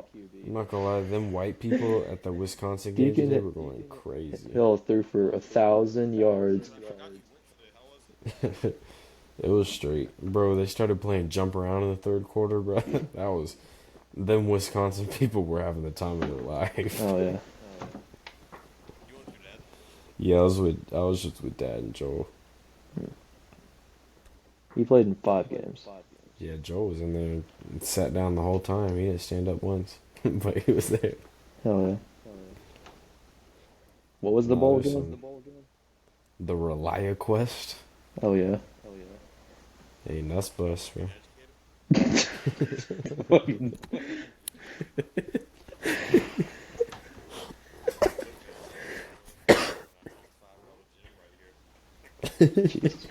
I'm not gonna lie, them white people at the Wisconsin game Deacon today were going crazy. Hill threw for 1,000 yards. Nakamura went today. How was it? It was straight. Bro, they started playing jump around in the third quarter, bro. That was them Wisconsin people were having the time of their life. Oh yeah. You went with your dad? Yeah, I was just with Dad and Joel. He played in 5 games. Yeah, Joel was in there and sat down the whole time. He didn't stand up once. But he was there. Hell yeah. What was the No, bowl there's again? some the Relia Quest. Oh yeah. Hey, nuts bus, bro. Educated? Fucking- $5 gym right here. Jesus.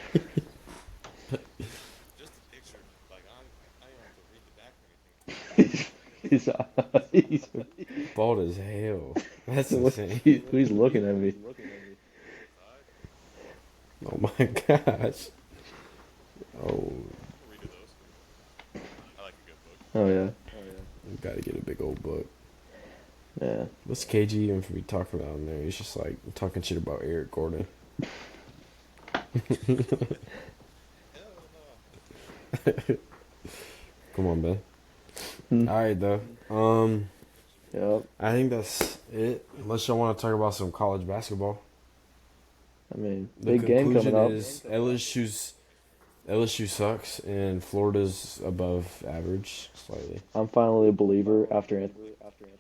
Just a picture. Like I don't have to read the back or anything. He's, Bald as hell. That's what, insane. he's looking at me. Oh my gosh. Oh, I'll read those. I like a good book. Oh yeah. you gotta get a big old book. Yeah. What's KG even for me talking about in there? He's just like talking shit about Eric Gordon. Hell no. Come on, Ben. Hmm. Alright though. Yep. I think that's it. Unless y'all want to talk about some college basketball. I mean, The big game conclusion coming up. is LSU sucks and Florida's above average slightly. I'm finally a believer after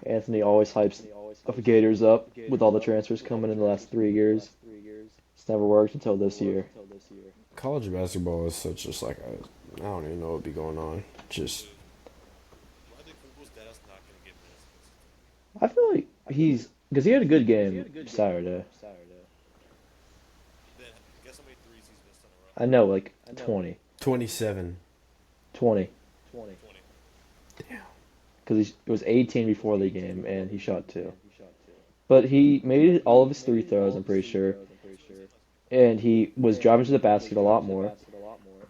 Anthony always hypes the Gators up with all the transfers coming in the last 3 years. It's never worked until this year. College basketball is such just like I don't even know what be going on. Just Why the Google's deadass not gonna get this? I feel like because he had a good game Saturday. Then guess how many threes he's missed in a row? I know, like 20. 27. 20. 20. Damn. Because it was 18 before the game, and he shot 2. But he made all of his 3 throws, I'm pretty sure. And he was driving to the basket a lot more.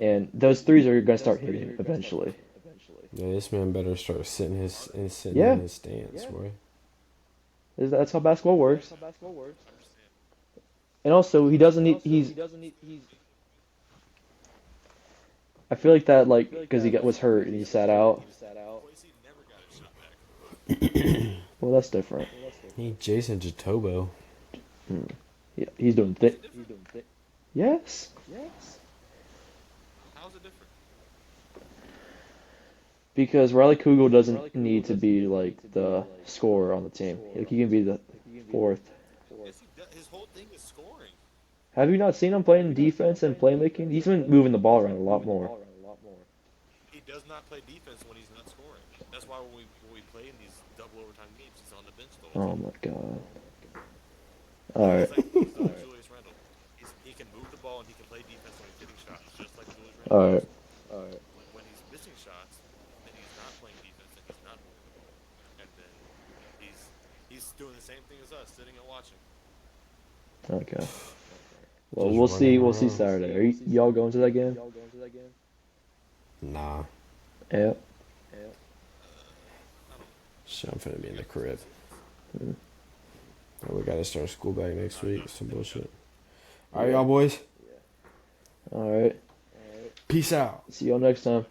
And those threes are going to start hitting eventually. Yeah, this man better start sitting Yeah. in his stance, boy. That's how basketball works. 100%. And also, he doesn't need. I feel like that, like, because was hurt and he sat out. Quincy never got his shot back. Well, that's different. He Jason Jatobo. Yeah, he's doing Is it thick. different? Yes. How's it different? Because Riley Kugel doesn't need to be like the scorer on the team. Like, he can be the fourth. Yes, his whole thing is scoring. Have you not seen him playing defense and playmaking? He's been moving the ball around a lot more. He does not play defense when he's not scoring. That's why when we play in these double overtime games, he's on the bench the whole Oh time. my god. All right. He's like Julius Randle. He can move the ball and he can play defense when he's hitting shots, just like Julius All Randle right. does. When he's missing shots, then he's not playing defense, and he's not moving the ball, and then he's doing the same thing as us, sitting and watching. Okay. Well, Just we'll running see. We'll see around. Saturday. Are y'all going to that game? Nah. Yeah. I don't know. Shit, I'm finna be in the Got this crib. season. Mm. We gotta start school back next I week. know. Some There you go. bullshit. Alright, Yeah. y'all boys. All right. Peace out. See y'all next time.